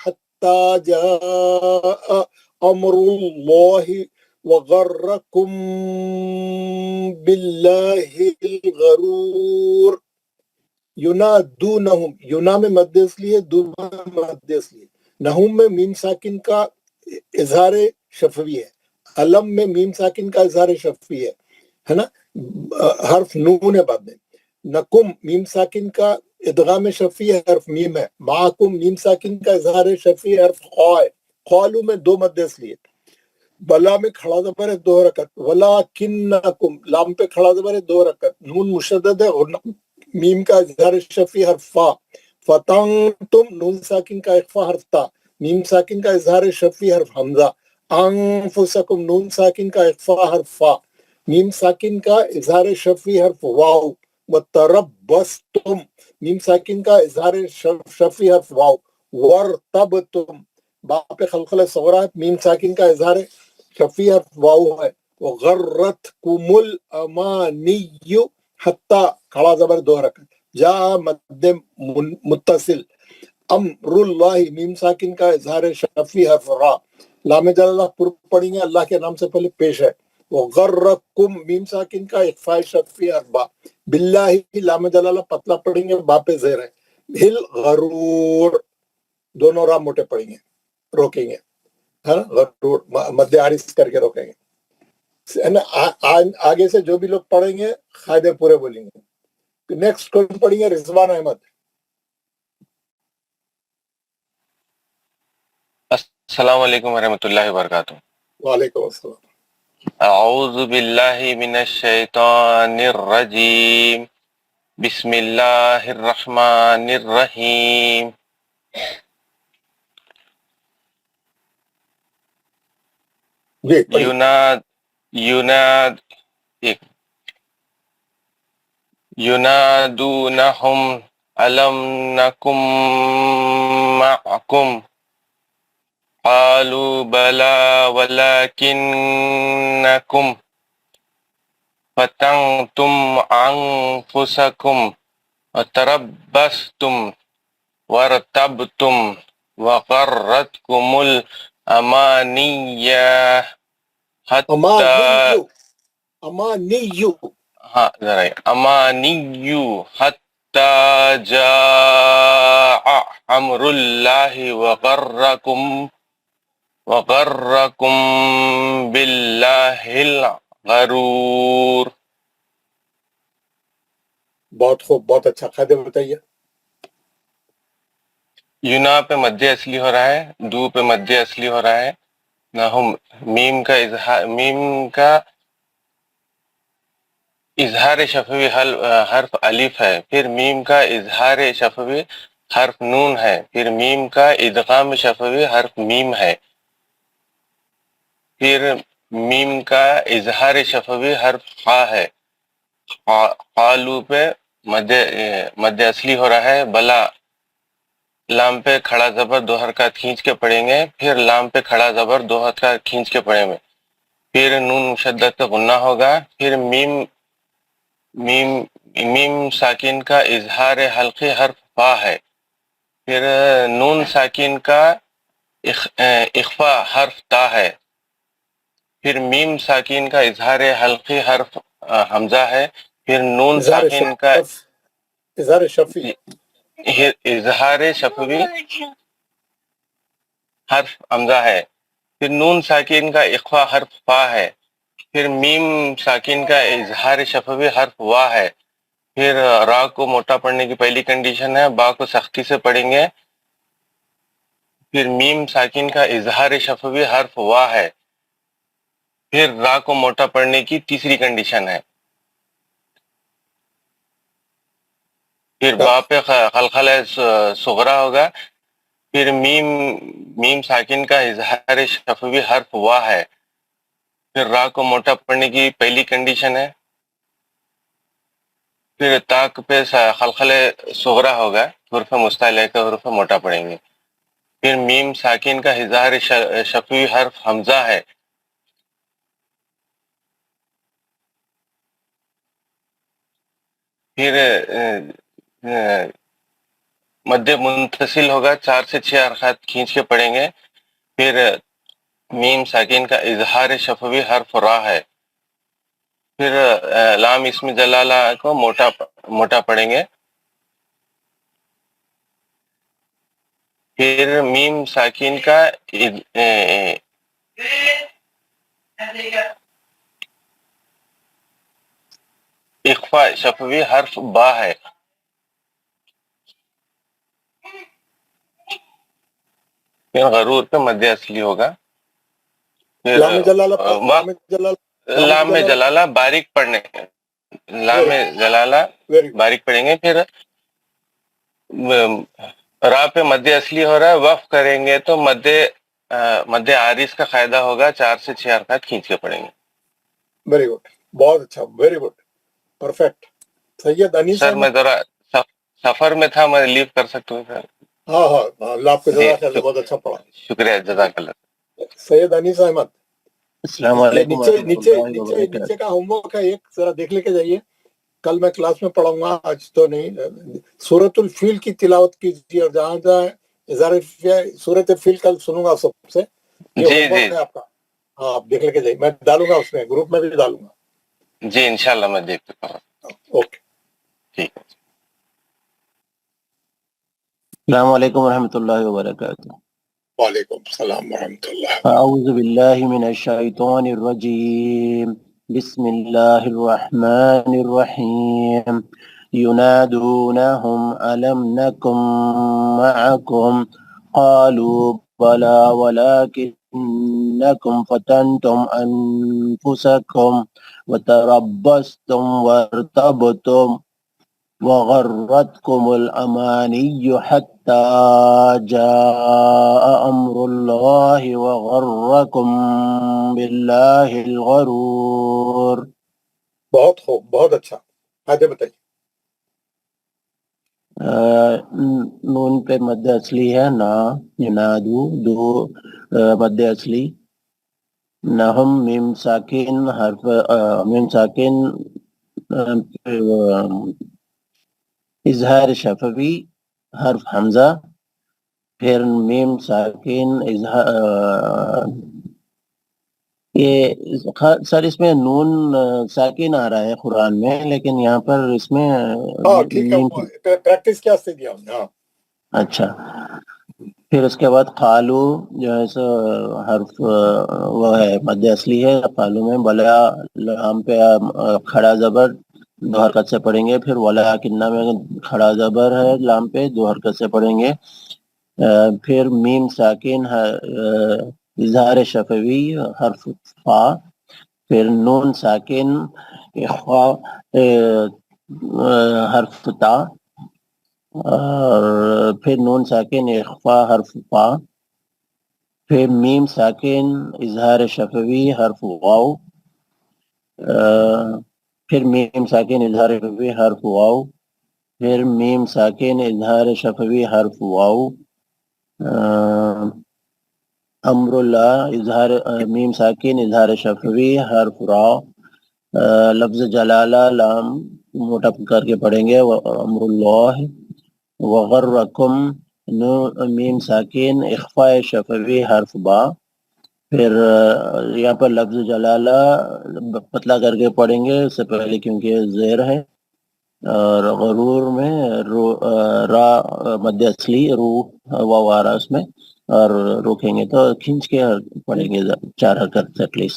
Speaker 1: حتی جاء امر اللہ وغرکم باللہ الغرور. ینادونہم، یونا میں مد اس لیے، دو میں مد اس لیے. نہم میں میم ساکن کا اظہار شفوی ہے، علم میں میم ساکن کا اظہار شفوی ہے نا، حرف نون ہے بعد میں. نکم میم ساکن کا ادغام شفوی ہے، حرف میم ہے. معکم میم ساکن کا اظہار شفوی ہے، حرف خا ہے. قالو میں دو مد اس لیے. بلا میں کھڑا زبر ہے، دو حرکت. ولکنکم لام پہ کھڑا زبر ہے، دو حرکت. نون مشدد ہے اور میم کا اظہار شفی حرف فا. فتنتم نون ساکن کا اخفا حرف تا. میم ساکن کا اظہار شفی حرف حمزہ. انفسکم نون ساکن کا اخفا حرف فا. میم ساکن کا اظہار شفی حرف واو. وتربصتم میم ساکن کا اظہار شفی حرف واو. ورتبتم باپ خلخلہ صغرا ہے، میم ساکن کا اظہار شفی حرف واو ہے. وغرتکم الامانی حتی کھڑا زبر دو حرکت. جا مد متصل. امر اللہ میم ساکن کا اظہار شفی حرف را. لام جلالہ پر پڑھیں گے، اللہ کے نام سے پہلے پیش ہے. وغرکم میم ساکن کا اخفاء شفی حرف با. باللہ لام جلالہ پتلا پڑھیں گے، با پہ زیر ہے. ہل غرور دونوں را موٹے پڑھیں گے، روکیں گے، ہے نا، غرور مد عارض کر کے روکیں گے. آگے سے جو بھی لوگ پڑھیں گے قاعدے پورے بولیں گے. نیکسٹ کون پڑھیں گے؟ رضوان احمد.
Speaker 9: السلام علیکم ورحمۃ اللہ وبرکاتہ.
Speaker 1: وعلیکم السلام.
Speaker 9: اعوذ باللہ من الشیطان الرجیم، بسم اللہ الرحمن الرحیم.
Speaker 1: جی پڑھیے.
Speaker 9: ینادونہم الم نکم معکم قالوا بلا ولکنکم فتنتم انفسکم وتربصتم وارتبتم وغرتکم الامانیہ
Speaker 1: امانیو
Speaker 9: امانیو حتی جاء امر اللہ وغرکم باللہ الغرور.
Speaker 1: بہت خوب، بہت اچھا. قاعدے بتائیے.
Speaker 9: یونا پہ مد اصلی ہو رہا ہے، دو پہ مد اصلی ہو رہا ہے. نہم میم کا اظہار شفوی حرف الف ہے، پھر میم کا اظہار شفوی حرف نون ہے، پھر میم کا ادغام شفوی حرف میم ہے، پھر میم کا اظہار شفوی حرف خا ہے. قالو پہ مد اصلی ہو رہا ہے. بلا لام پہ کھڑا زبر دو حرکات کھینچ کے پڑھیں گے، پھر لام پہ کھڑا زبر دو حرکات کھینچ کے پڑھیں گے، پھر نون مشدد پہ غنہ ہوگا، پھر میم ساکن کا اظہار حلقی حرف فا ہے، پھر نون ساکن کا اخفا حرف تا ہے، پھر میم ساکن کا اظہار حلقی حرف حمزہ ہے، پھر نون ساکن کا
Speaker 1: اظہار شفی
Speaker 9: اظہار شفوی حرف حمزہ ہے، پھر نون ساکن کا اخفا حرف فا ہے، پھر میم ساکن کا اظہار شفوی حرف وا ہے. پھر را کو موٹا پڑھنے کی پہلی کنڈیشن ہے، با کو سختی سے پڑھیں گے. پھر میم ساکن کا اظہار شفوی حرف وا ہے. پھر را کو موٹا پڑھنے کی تیسری کنڈیشن ہے. پھر با پہ خلخلہ صغرا ہوگا. پھر میم ساکن کا اظہار شفوی حرف وا ہے. پھر را کو موٹا پڑھنے کی پہلی کنڈیشن ہے. پھر تاک پہ خلخلہ صغرا ہوگا، حرف مستعلیہ کا حرف موٹا پڑھیں گے. پھر میم ساکن کا اظہار شفوی حرف حمزہ ہے. پھر مد منفصل ہوگا، 4 سے 6 حرکات کھینچ کے پڑھیں گے. پھر میم ساکن کا اظہار شفوی حرف را ہے. پھر لام اسم جلالہ کو موٹا پڑھیں گے. پھر میم ساکن کا اخفا شفوی حرف با ہے. پھر غرور پہ مد اصلی ہوگا. پھر لام جلالہ باریک پڑھنے، لام جلالہ باریک پڑھیں گے. پھر را پہ مد اصلی ہو رہا ہے، وقف کریں گے تو مد عارض کا قاعدہ ہوگا، 4 سے 6 حرکات کھینچ کے پڑھیں گے.
Speaker 1: ویری گڈ، بہت اچھا، ویری گڈ، پرفیکٹ. سید انیس
Speaker 9: سر میں ذرا سفر میں تھا، میں لیو کر سکتا ہوں سر؟
Speaker 1: ہاں ہاں، اللہ آپ کو جزاک اللہ، بہت اچھا پڑھا.
Speaker 9: شکریہ، جزاک اللہ.
Speaker 1: سید انیس احمد،
Speaker 2: السلام علیکم ورحمۃ اللہ وبرکاتہ.
Speaker 1: نیچے کا ہوم ورک ہے، ایک ذرا دیکھ لے کے جائیے. کل میں کلاس میں پڑھاؤں گا، آج تو نہیں. سورۃ الفیل کی تلاوت کیجیے، اور جہاں جہاں اظہار سورۃ الفیل کل سنوں گا سب سے. یہ
Speaker 9: جی
Speaker 1: ہوم ورک ہے آپ کا. ہاں، آپ دیکھ لے کے جائیے، میں ڈالوں گا اس میں، گروپ میں بھی ڈالوں گا.
Speaker 9: جی انشاءاللہ میں دیکھ سکتا ہوں.
Speaker 1: اوکے،
Speaker 9: ٹھیک ہے.
Speaker 2: السلام علیکم ورحمۃ اللہ وبرکاتہ.
Speaker 1: وعلیکم السلام ورحمۃ اللہ.
Speaker 2: اعوذ باللہ من الشیطان الرجیم. بسم اللہ الرحمن الرحیم. ينادونهم ألم نكن معكم قالوا بلى ولكنكم فتنتم أنفسكم وتربصتم وارتبتم وغرتكم الأماني حتى جاء أمر الله وغركم بالله الغرور.
Speaker 1: بہت خوب، بہت اچھا. آگے بتائیے.
Speaker 2: نون پہ مد اصلی ہے، نا ینادو دو مد اصلی. نہم میم ساکن حرف میم ساکن اظہار شفوی حرف حمزہ. پھر میم ساکن یہ سر اس میں نون ساکن آ رہا ہے قرآن میں، لیکن یہاں پر اس میں
Speaker 1: ٹھیک ہے، پریکٹس کیا سے دیا ہوں. ہاں
Speaker 2: اچھا. پھر اس کے بعد قالو جو ہے سو حرف وہ ہے مد اصلی ہے. قالو میں بلا لام پہ کھڑا زبر 2 حرکت سے پڑھیں گے. پھر ولا کنہ میں کھڑا زبر ہے، لام پہ 2 حرکت سے پڑھیں گے. پھر میم ساکن اظہار شفوی حرف فا. پھر نون ساکن اخفا حرف تا. اور پھر نون ساکن اخفا حرف فا. پھر میم ساکن اظہار شفوی حرف واو. پھر میم ساکن اظہار شفوی حرف واو. پھر میم ساکن اظہار شفوی حرف واو. امر اللہ اظہار میم ساکن اظہار شفوی حرف را. لفظ جلالہ لام موٹا کر کے پڑھیں گے، امر اللہ. وغرکم میم ساکن اخفاء شفوی حرف با. پھر یہاں پر لفظ جلالہ پتلا کر کے پڑھیں گے اس سے پہلے کیونکہ زیر ہے. اور غرور میں را مد اصلی رو واو آ رہا اس میں، اور روکیں گے تو کھینچ کے پڑھیں گے 4 حرکت سے پلیز.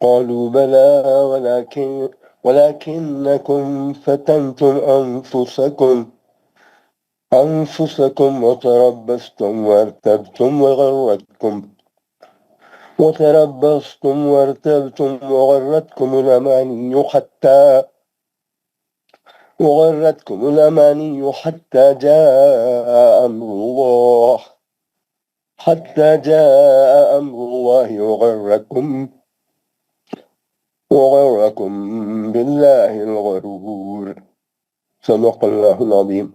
Speaker 2: قالوا بلى ولكنكم فتنتم أنفسكم وتربصتم وغرتكم الأماني حتى جاء أمر الله وغركم بالله الغرور. صدق الله العظيم.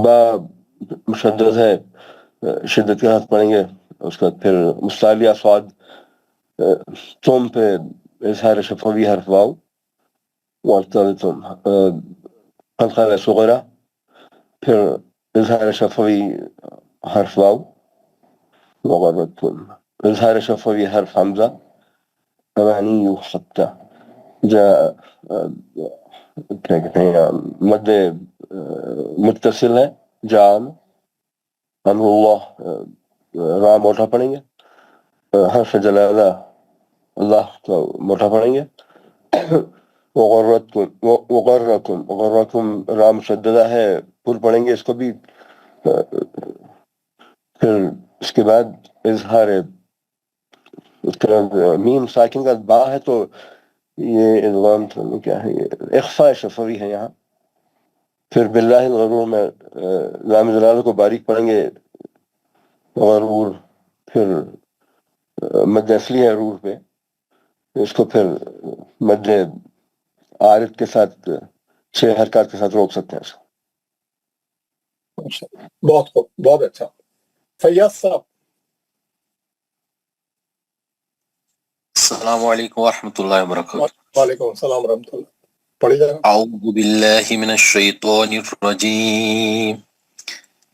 Speaker 6: با مشدد ہے شدت کے ہاتھ پڑھیں گے. اس کے بعد پھر مستعلیہ صاد تم پہ اظہار شفوی حرف واو وارتبتم قلقلہ صغرا پھر اظہار شفوی حرف واو وغرتم اظہار شفوی حرف حمزہ امانی حتى جاء کیا کہتے ہیں مد متصل ہے جان امر اللہ را موٹا پڑھیں گے. حرف جلالہ اللہ کو موٹا پڑھیں گے. وغرکم را مشددہ ہے پر پڑھیں گے اس کو بھی. پھر اس کے بعد اظہار میم ساکن کا با ہے تو یہ ادغام کیا ہے یہ اخفاء شفوی ہے یہاں. پھر باللہ الغرور میں لام جلالہ کو باریک پڑھیں گے غرور. پھر مد اصلی ہے روح پہ اس کو پھر مد عارض کے ساتھ 6 حرکات کے ساتھ روک سکتے ہیں اس کو.
Speaker 1: بہت خوب بہت اچھا. فیاض صاحب
Speaker 10: السلام علیکم ورحمۃ اللہ وبرکاتہ.
Speaker 1: وعلیکم السلام ورحمۃ اللہ. پڑھی جائے.
Speaker 10: اعوذ باللہ من الشیطان الرجیم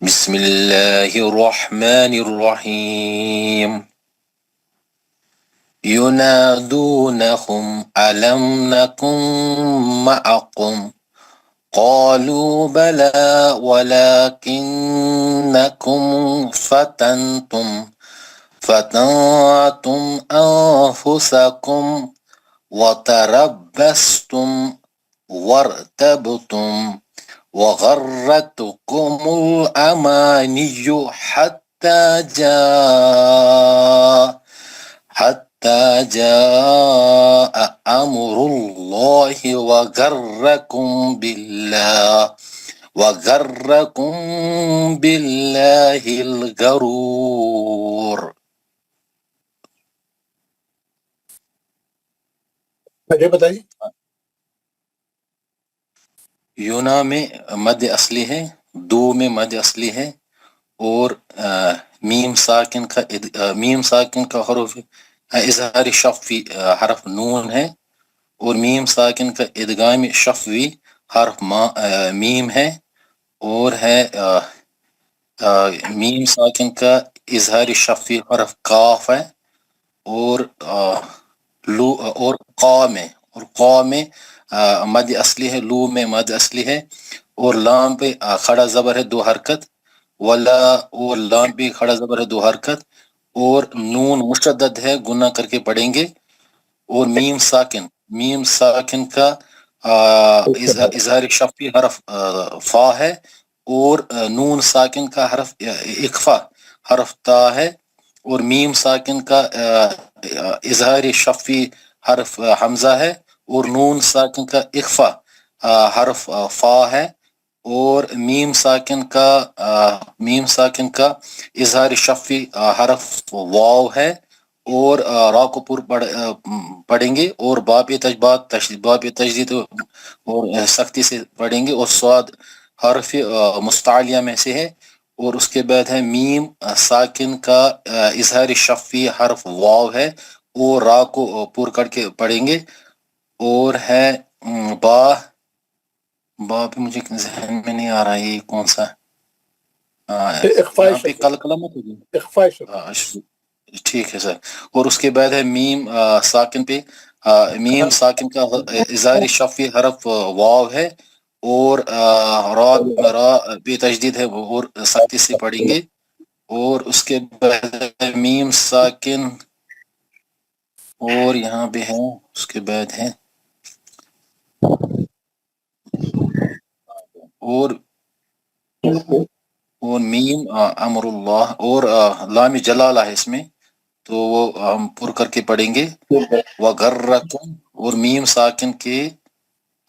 Speaker 10: بسم اللہ الرحمن الرحیم ينادونهم ألم نكن معكم قالوا بلى ولكنكم فتنتم أنفسكم وتربصتم وارتبتم وغرتكم الأماني حتى جاء أمر الله وغركم بالله الغرور.
Speaker 1: آگے بتائیے.
Speaker 10: یونا میں مد اصلی ہے, دو میں مد اصلی ہے, اور میم ساکن کا حرف اظہار شفوی حرف نون ہے, اور میم ساکن کا ادغام شفوی حرف میم ہے, اور ہے میم ساکن کا اظہار شفوی حرف کاف ہے, اور قا میں مد اصلی ہے, لو میں مد اصلی ہے, اور لام پہ کھڑا زبر ہے 2 حرکت, ولا اور لام پہ کھڑا زبر ہے 2 حرکت, اور نون مشدد ہے گنہ کر کے پڑھیں گے, اور میم ساکن کا اظہار شفوی حرف فا ہے, اور نون ساکن کا حرف اخفا حرف تا ہے, اور میم ساکن کا اظہار شفوی حرف حمزہ ہے, اور نون ساکن کا اخفا حرف فا ہے, اور میم ساکن کا اظہار شفوی حرف واو ہے, اور را کو پر پڑھیں گے, اور باب تجدید اور سختی سے پڑھیں گے, اور صاد حرف مستعلیہ میں سے ہے, اور اس کے بعد ہے میم ساکن کا اظہار شفوی حرف واو ہے, اور را کو پر کر کے پڑھیں گے, اور ہے با پہ مجھے ذہن میں نہیں آ رہا ہے یہ کون سا, یہاں پہ قلقلہ مت ہوگی. ٹھیک ہے سر. اور اس کے بعد ہے میم ساکن پہ میم ساکن کا اظہار شفوی حرف واو ہے, اور را بے تجدید ہے اور سختی سے پڑھیں گے, اور اس کے بعد میم ساکن, اور یہاں پہ ہے اس کے بعد ہے اور میم امر اللہ, اور لام جلالہ ہے اس میں, تو وہ ہم پر کر کے پڑھیں گے. وغرکم, اور میم ساکن کے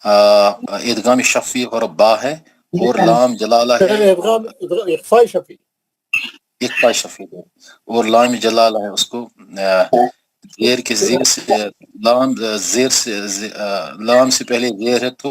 Speaker 10: ادغام شفوی اور با ہے, اور لام جلالہ ہے
Speaker 1: اخفاء شفوی
Speaker 10: ہے, اور لام جلالہ ہے, اس کو زیر سے لام سے پہلے زیر ہے تو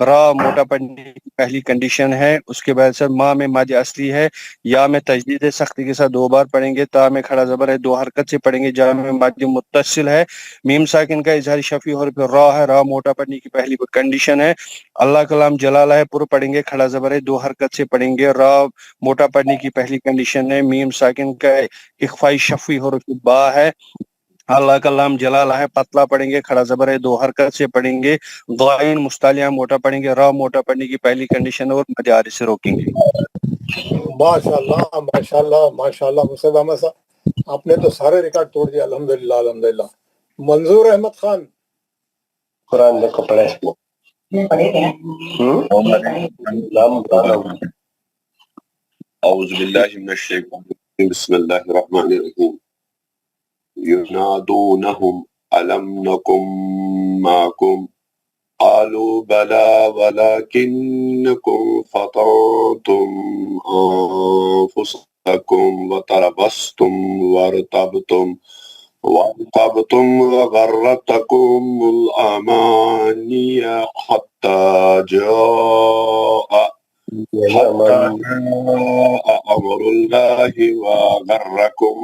Speaker 11: را موٹا پڑھنے کی پہلی کنڈیشن ہے. اس کے بعد سے ما میں مد اصلی ہے. یا میں تجدید سختی کے ساتھ 2 بار پڑھیں گے. تا میں کھڑا زبر ہے 2 حرکت سے پڑھیں گے. جا میں مد متصل ہے. میم ساکن کا اظہار شفیع حرف را ہے. را موٹا پڑھنے کی پہلی کنڈیشن ہے. اللہ کلام جلالہ ہے پر پڑھیں گے. کھڑا زبر ہے 2 حرکت سے پڑھیں گے. را موٹا پڑھنے کی پہلی کنڈیشن ہے. میم ساکن کا اخفائی شفیع حرف با ہے. اللہ کا لام جلالہ ہے. پتلا پڑھیں گے. کھڑا زبر ہے 2 حرکت سے پڑھیں گے. غائن مستعلیہ موٹا پڑھیں گے. را موٹا پڑھنے کی پہلی کنڈیشن ہے اور مد عارض سے روکیں گے.
Speaker 1: ماشاءاللہ ماشاءاللہ ماشاءاللہ. مصعب احمد صاحب آپ نے تو سارے ریکارڈ توڑ دیا. الحمدللہ الحمدللہ. منظور احمد خان
Speaker 6: قرآن دیکھو پڑھے
Speaker 12: اعوذ باللہ من الشیطان الرجیم بسم اللہ الرحمن الرحیم ينادونهم ألم نكن معكم قالوا بلى ولكنكم فتنتم أنفسكم وتربصتم وارتبتم وغرتكم الأماني حتى جاء أمر الله وغركم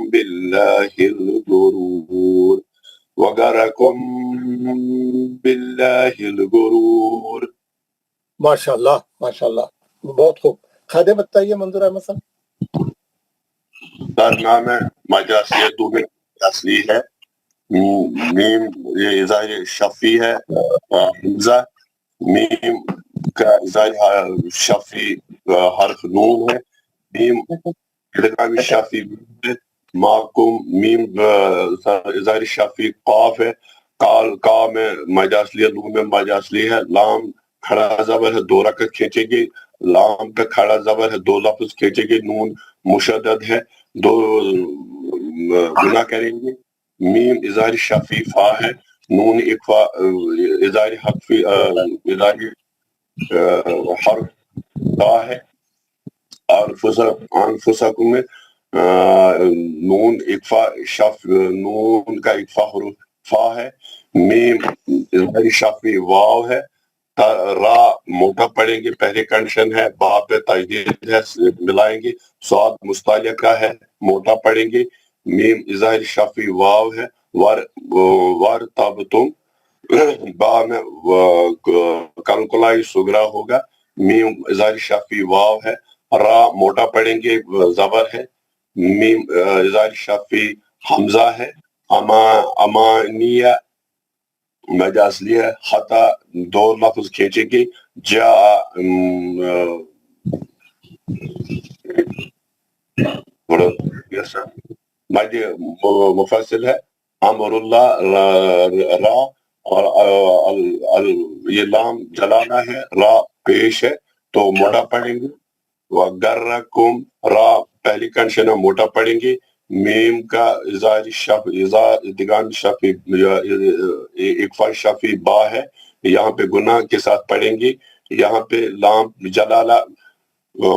Speaker 12: بالله الغرور.
Speaker 1: ماشاءاللہ ماشاءاللہ بہت خوب. خادم بتائیے منظور احمد صاحب.
Speaker 12: در نام ہے مجاسی دو میں اصلی ہے. میم یہ اظہار شفی ہے. حمزہ میم کا اظہار شفی حرف نون ہے. میم ادغام شفی ہے. معکم میم اظہار شفی قاف ہے. قال کا میں مجاسلی ہے. لو میں مجاسلی ہے. لام کھڑا زبر ہے 2 رکعت کھینچے گی. لام کا کھڑا زبر ہے 2 لفظ کھینچے گی. نون مشدد ہے 2 گناہ کریں گے. میم اظہار شفی فا ہے. نون اکفا اظہار حرفی اظہار حرف تا ہے. انفسکم میں نون اکفا شف نون کا اکفا حروف فا ہے. میم اظہار شفی واو ہے. را موٹا پڑھیں گے پہلے کنڈیشن ہے. با پہ تجدید ہے ملائیں گے. صاد مستعلیہ کا ہے موٹا پڑھیں گے. میم اظہار شفی واو ہے. ور تب تم با میں کلکلائی سگرا ہوگا. میم اظہار شفی واو ہے. را موٹا پڑھیں گے زبر ہے. میم اظہار شفی حمزہ ہے. امانیہ مجاسلی ہے. خطا 2 لفظ کھینچے گی. جا مد مفصل ہے. امر اللہ را اور یہ لام جلالہ ہے. را پیش ہے تو موٹا پڑھیں گے. وَغَرَّكُمْ را پہلی کنشن ہے موٹا پڑھیں گے. میم کا اظہار شف ادغام شفی اکفا شفی با ہے. یہاں پہ گناہ کے ساتھ پڑھیں گے. یہاں پہ لام جلالہ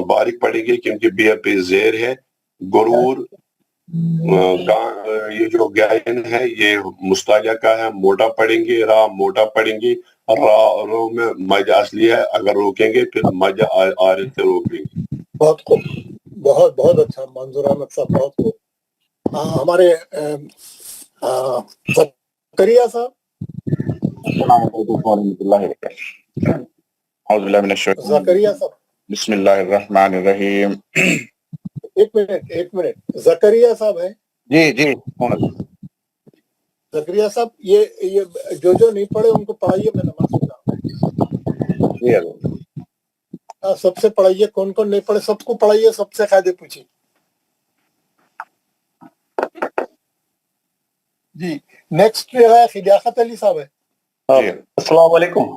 Speaker 12: باریک پڑھیں گے کیونکہ بے پہ زیر ہے. غرور یہ جو گائن ہے یہ مستعلیہ کا ہے موٹا پڑھیں گے. را موٹا پڑھیں گے. رو میں مد اصلی ہے. اگر روکیں گے پھر مد عارض سے روکیں گے.
Speaker 1: بہت خوب. بہت بہت اچھا منظور احمد صاحب بہت خوب. ہمارے زکریا صاحب.
Speaker 5: السلام علیکم ورحمۃ اللہ وبرکاتہ. اعوذ باللہ من الشیطان
Speaker 1: زکریا صاحب
Speaker 5: بسم اللہ الرحمن الرحیم.
Speaker 1: ایک منٹ زکریا صاحب ہیں.
Speaker 5: جی
Speaker 1: زکریا صاحب یہ جو نہیں پڑھے ان کو پڑھائیے. میں نماز پڑھا سب سے پڑھائیے. کون کون نہیں پڑھے سب کو پڑھائیے. سب سے قاعدے پوچھیے. جی نیکسٹ جو ہے خلیافت علی صاحب ہے.
Speaker 6: السلام علیکم.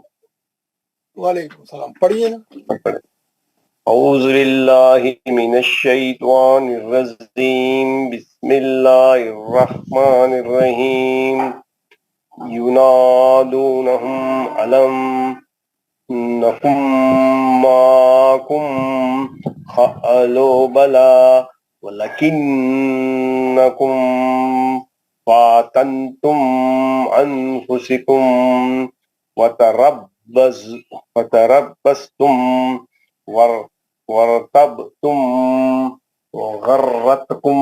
Speaker 1: وعلیکم السلام. پڑھیے نا.
Speaker 6: اعوذ باللہ من الشیطان الرجیم بسم اللہ الرحمن الرحیم. ینادونہم علم نکم معکم قالوا بلا ولکنکم فاتنتم انفسکم وتربصتم
Speaker 11: فتربصتم ورتبتم وغرتكم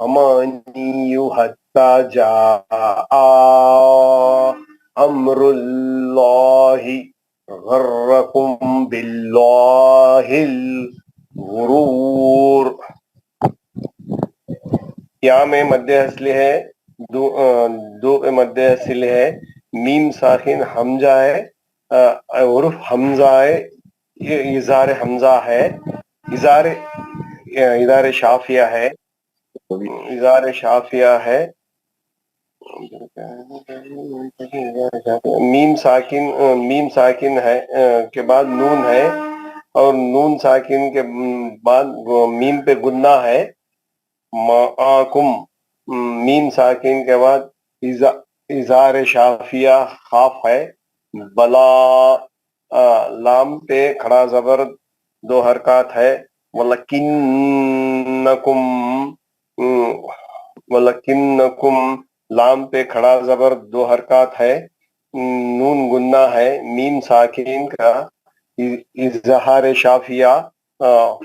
Speaker 11: الأماني حتى جاء أمر الله غركم بالله الغرور. یہاں میں مد اصلی ہے، دو پہ مد اصلی ہے، میم ساکن حمزہ ہے، حرف حمزہ ہے، یہ اظہار حمزہ ہے، اظہار شافیہ ہے، اظہار شافیہ ہے. میم ساکن ہے کے بعد نون ہے، اور نون ساکن کے بعد میم پہ گنہ ہے. معاکم میم ساکن کے بعد اظہار شافیہ خاف ہے. بلا لام پہ کھڑا زبر 2 حرکات ہے. ولکنکم لام پہ کھڑا زبر 2 حرکات ہے. نون گنہ ہے. میم ساکن کا اظہار شافیہ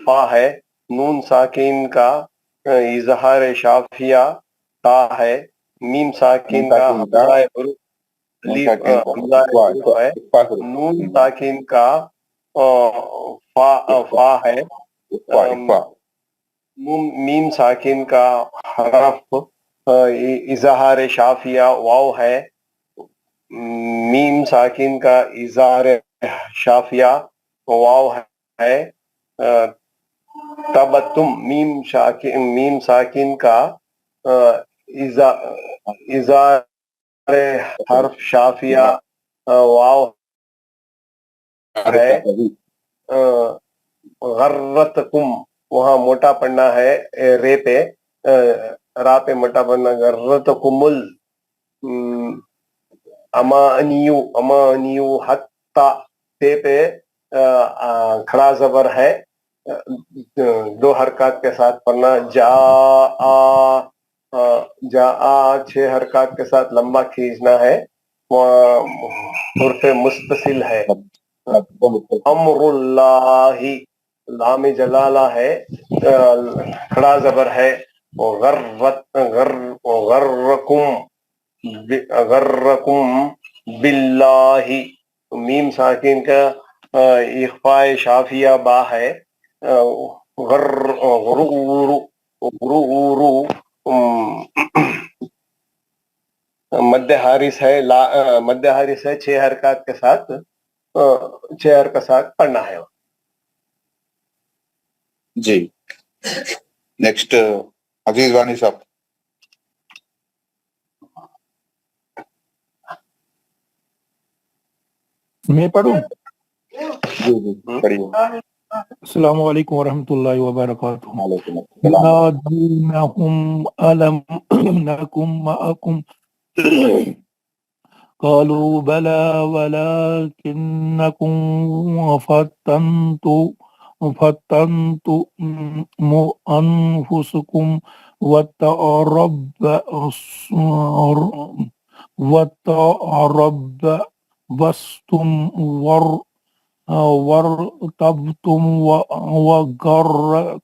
Speaker 11: فا ہے. نون ساکن کا اظہار شافیہ تا ہے. میم ساکن کا حمزہ حروف ہے. نون ساکن کا فا ہے. میم ساکن کا حرف اظہار شافیہ واو ہے. میم ساکن کا اظہار شافیہ واو ہے. تبتم میم ساکن کا اظہار حرف شافیہ واو ہے. غرتکم وہاں موٹا پڑھنا ہے رے پہ، را پہ موٹا پڑھنا. غرتکم امانیو حتی تے پہ کھڑا زبر ہے، 2 حرکات کے ساتھ پڑھنا. جا 6 حرکات کے ساتھ لمبا کھینچنا ہے. حرف متصل ہے. امر اللہ لام جلالہ ہے، کھڑا زبر ہے. غرکم باللہ میم ساکن کا اخفاء شافیہ با ہے. غرور مد حارث ہے، مد حارث ہے 6 حرکات کے ساتھ، 6 حرکات کے ساتھ پڑھنا ہے.
Speaker 5: جی نیکسٹ عزیز وانی صاحب.
Speaker 13: میں پڑھوں؟
Speaker 5: جی پڑھیے.
Speaker 13: السلام علیکم ورحمۃ اللہ وبرکاتہ. نادونہم الم نکم معکم قالوا بلى ولكنكم فتنتم أنفسكم وتربصتم وارتبتم وغرتم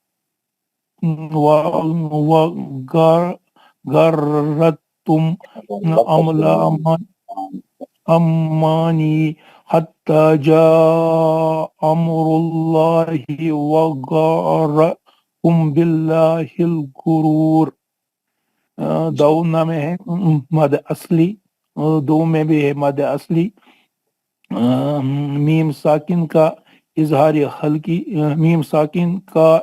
Speaker 13: أماني حتى جاء أمر الله وغركم بالله الغرور. دو میں ہے مد اصلی، 2 میں بھی ہے مد اصلی. میم ساکن کا اظہار حلقی، میم ساکن کا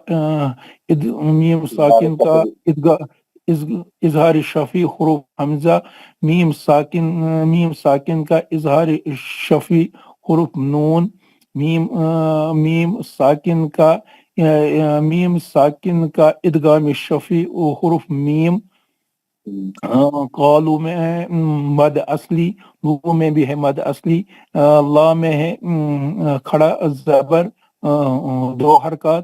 Speaker 13: اظہار شفی حروف حمزہ. میم ساکن کا اظہار شفی حروف نون. میم ساکن کا ادغام شفی حروف میم. قالو میں ہے مد اصلی، وہ میں بھی ہے مد اصلی. لا میں ہے کھڑا زبر 2 حرکات.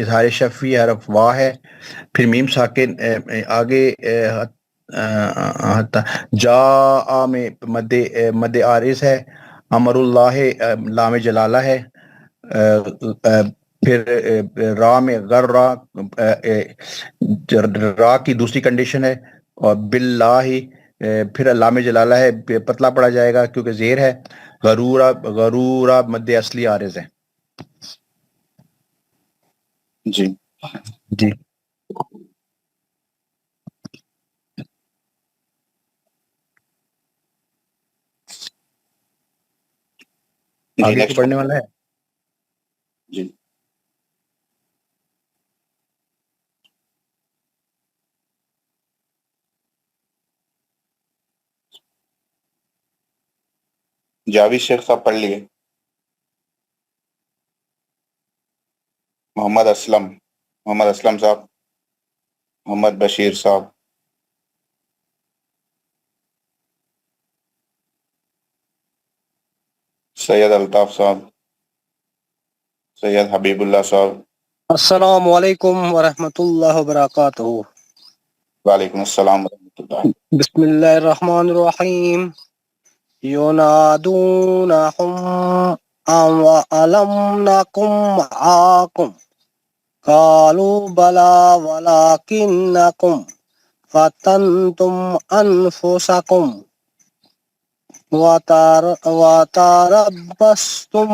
Speaker 14: اظہار شفوی حرف وا ہے، پھر میم ساکن آگے جا میں مد عارض ہے، امر اللہ لام جلالہ ہے، پھر را میں غر را کی دوسری کنڈیشن ہے، اور باللہ پھر لام جلالہ ہے، پتلا پڑا جائے گا کیونکہ زیر ہے، غرورہ مد اصلی عارض ہے.
Speaker 15: جی
Speaker 14: جی آگے
Speaker 15: نیکسٹ
Speaker 14: کو پڑھنے والا ہے.
Speaker 15: جی جاوید شیخ صاحب پڑھ لیے. محمد اسلم صاحب، محمد بشیر صاحب، سید الطاف صاحب، سید حبیب اللہ صاحب.
Speaker 4: السلام علیکم ورحمۃ اللہ وبرکاتہ.
Speaker 15: وعلیکم السلام ورحمۃ اللہ.
Speaker 4: بسم اللہ الرحمن الرحیم. ينادونهم ألم نكن معكم قالوا بلى ولكنكم فتنتم أنفسكم وتربصتم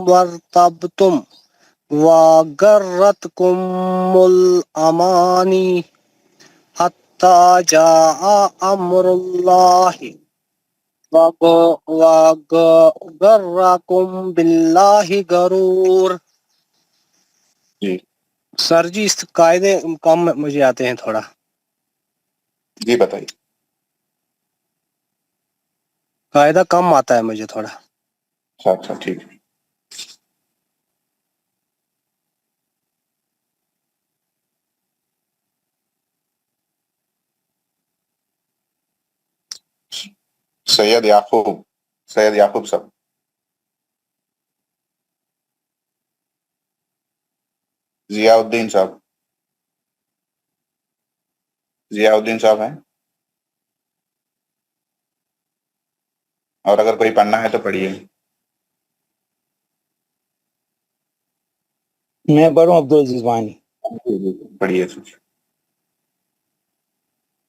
Speaker 4: وارتبتم وغرتكم الأماني حتى جاء أمر الله وغرکم باللہ غرور.
Speaker 15: جی
Speaker 4: سر جی اس قاعدے کم مجھے آتے ہیں تھوڑا.
Speaker 15: جی بتائیے.
Speaker 4: قاعدہ کم آتا ہے مجھے تھوڑا.
Speaker 15: اچھا ٹھیک ہے. سید یعقوب صاحب. ضیاء الدین صاحب ہیں. اور اگر کوئی پڑھنا ہے تو پڑھیے.
Speaker 4: میں پڑھوں عبدالعزیز وانی.
Speaker 15: پڑھیے.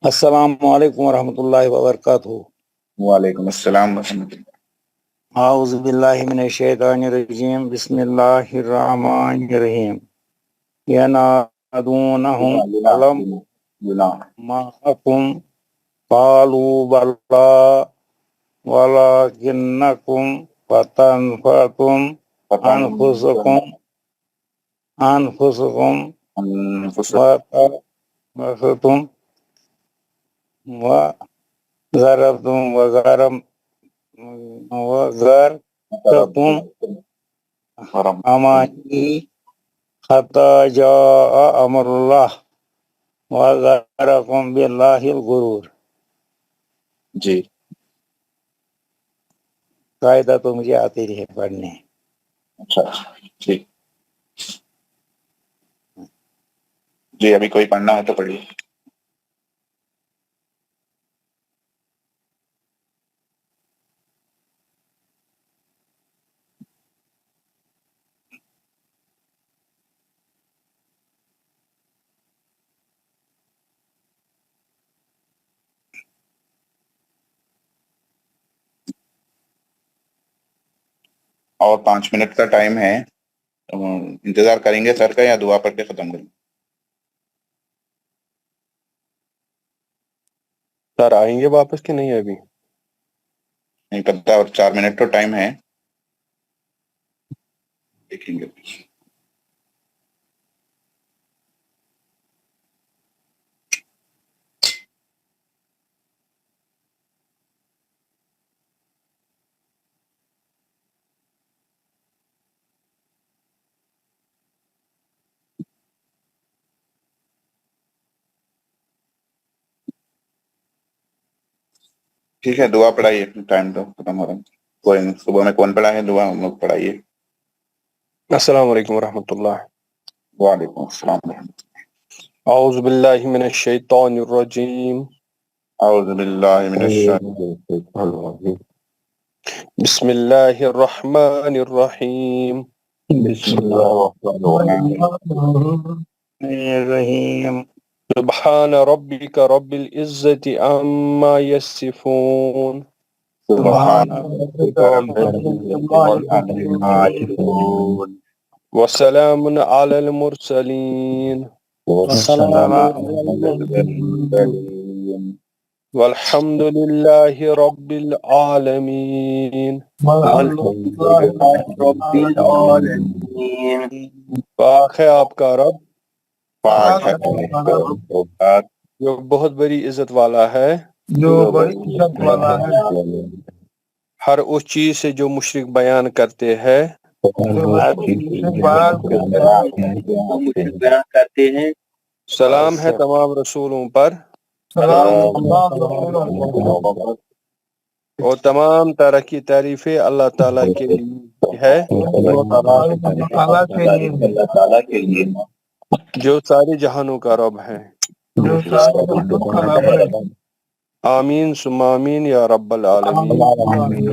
Speaker 4: السلام علیکم ورحمۃ اللہ وبرکاتہ.
Speaker 15: وعلیکم السلام ورحمۃ اللہ.
Speaker 4: اعوذ باللہ من الشیطان الرجیم. بسم اللہ الرحمن الرحیم. ینادونہم علم معکم قالوا بلا ولکنکم فتنتم انفسکم وتربصتم وغرتم امانی حتی جاء امر اللہ وغرکم باللہ الغرور.
Speaker 15: جی
Speaker 4: قاعدہ تو مجھے آتی رہے پڑھنے.
Speaker 15: اچھا ٹھیک. جی ابھی کوئی پڑھنا ہے تو پڑھیے. اور 5 منٹ کا ٹائم ہے. انتظار کریں گے سر کا یا دعا پڑھ کے ختم کریں؟
Speaker 11: سر آئیں گے واپس کہ نہیں ابھی؟
Speaker 15: نہیں پتہ. اور 4 منٹ تو ٹائم ہے. دیکھیں گے. ٹھیک ہے دعا پڑھائیے. ٹائم تو ختم ہو رہا ہے. کوئی نہیں. صبح میں کون پڑھا ہے دعا ہم لوگ پڑھائیے.
Speaker 11: السلام علیکم ورحمۃ اللہ.
Speaker 16: وعلیکم السلام
Speaker 11: اعوذ باللہ من الشیطان الرجیم
Speaker 16: اعوذ باللہ من الشیطان الرجیم
Speaker 11: بسم اللہ الرحمن الرحیم
Speaker 16: بسم اللہ
Speaker 4: الرحیم
Speaker 11: سبحان ربک رب العزت عما یصفون
Speaker 16: سبحان ربک رب العزت عما یصفون
Speaker 11: وسلام علی المرسلین
Speaker 16: والسلام علی المرسلین
Speaker 11: والحمد للہ رب العالمین پاک ہے آپ کا رب
Speaker 16: پاک ہے
Speaker 11: جو بہت بڑی عزت والا ہے ہر اس چیز سے جو مشرک بیان کرتے ہیں سلام ہے تمام رسولوں پر اور تمام طرح کی تعریفیں اللہ تعالیٰ کے لیے ہے جو سارے جہانوں کا رب ہے آمین ثم آمین یا رب العالمین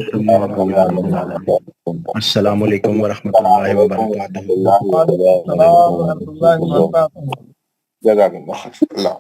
Speaker 14: السلام علیکم ورحمۃ اللہ وبرکاتہ
Speaker 16: جزاک اللہ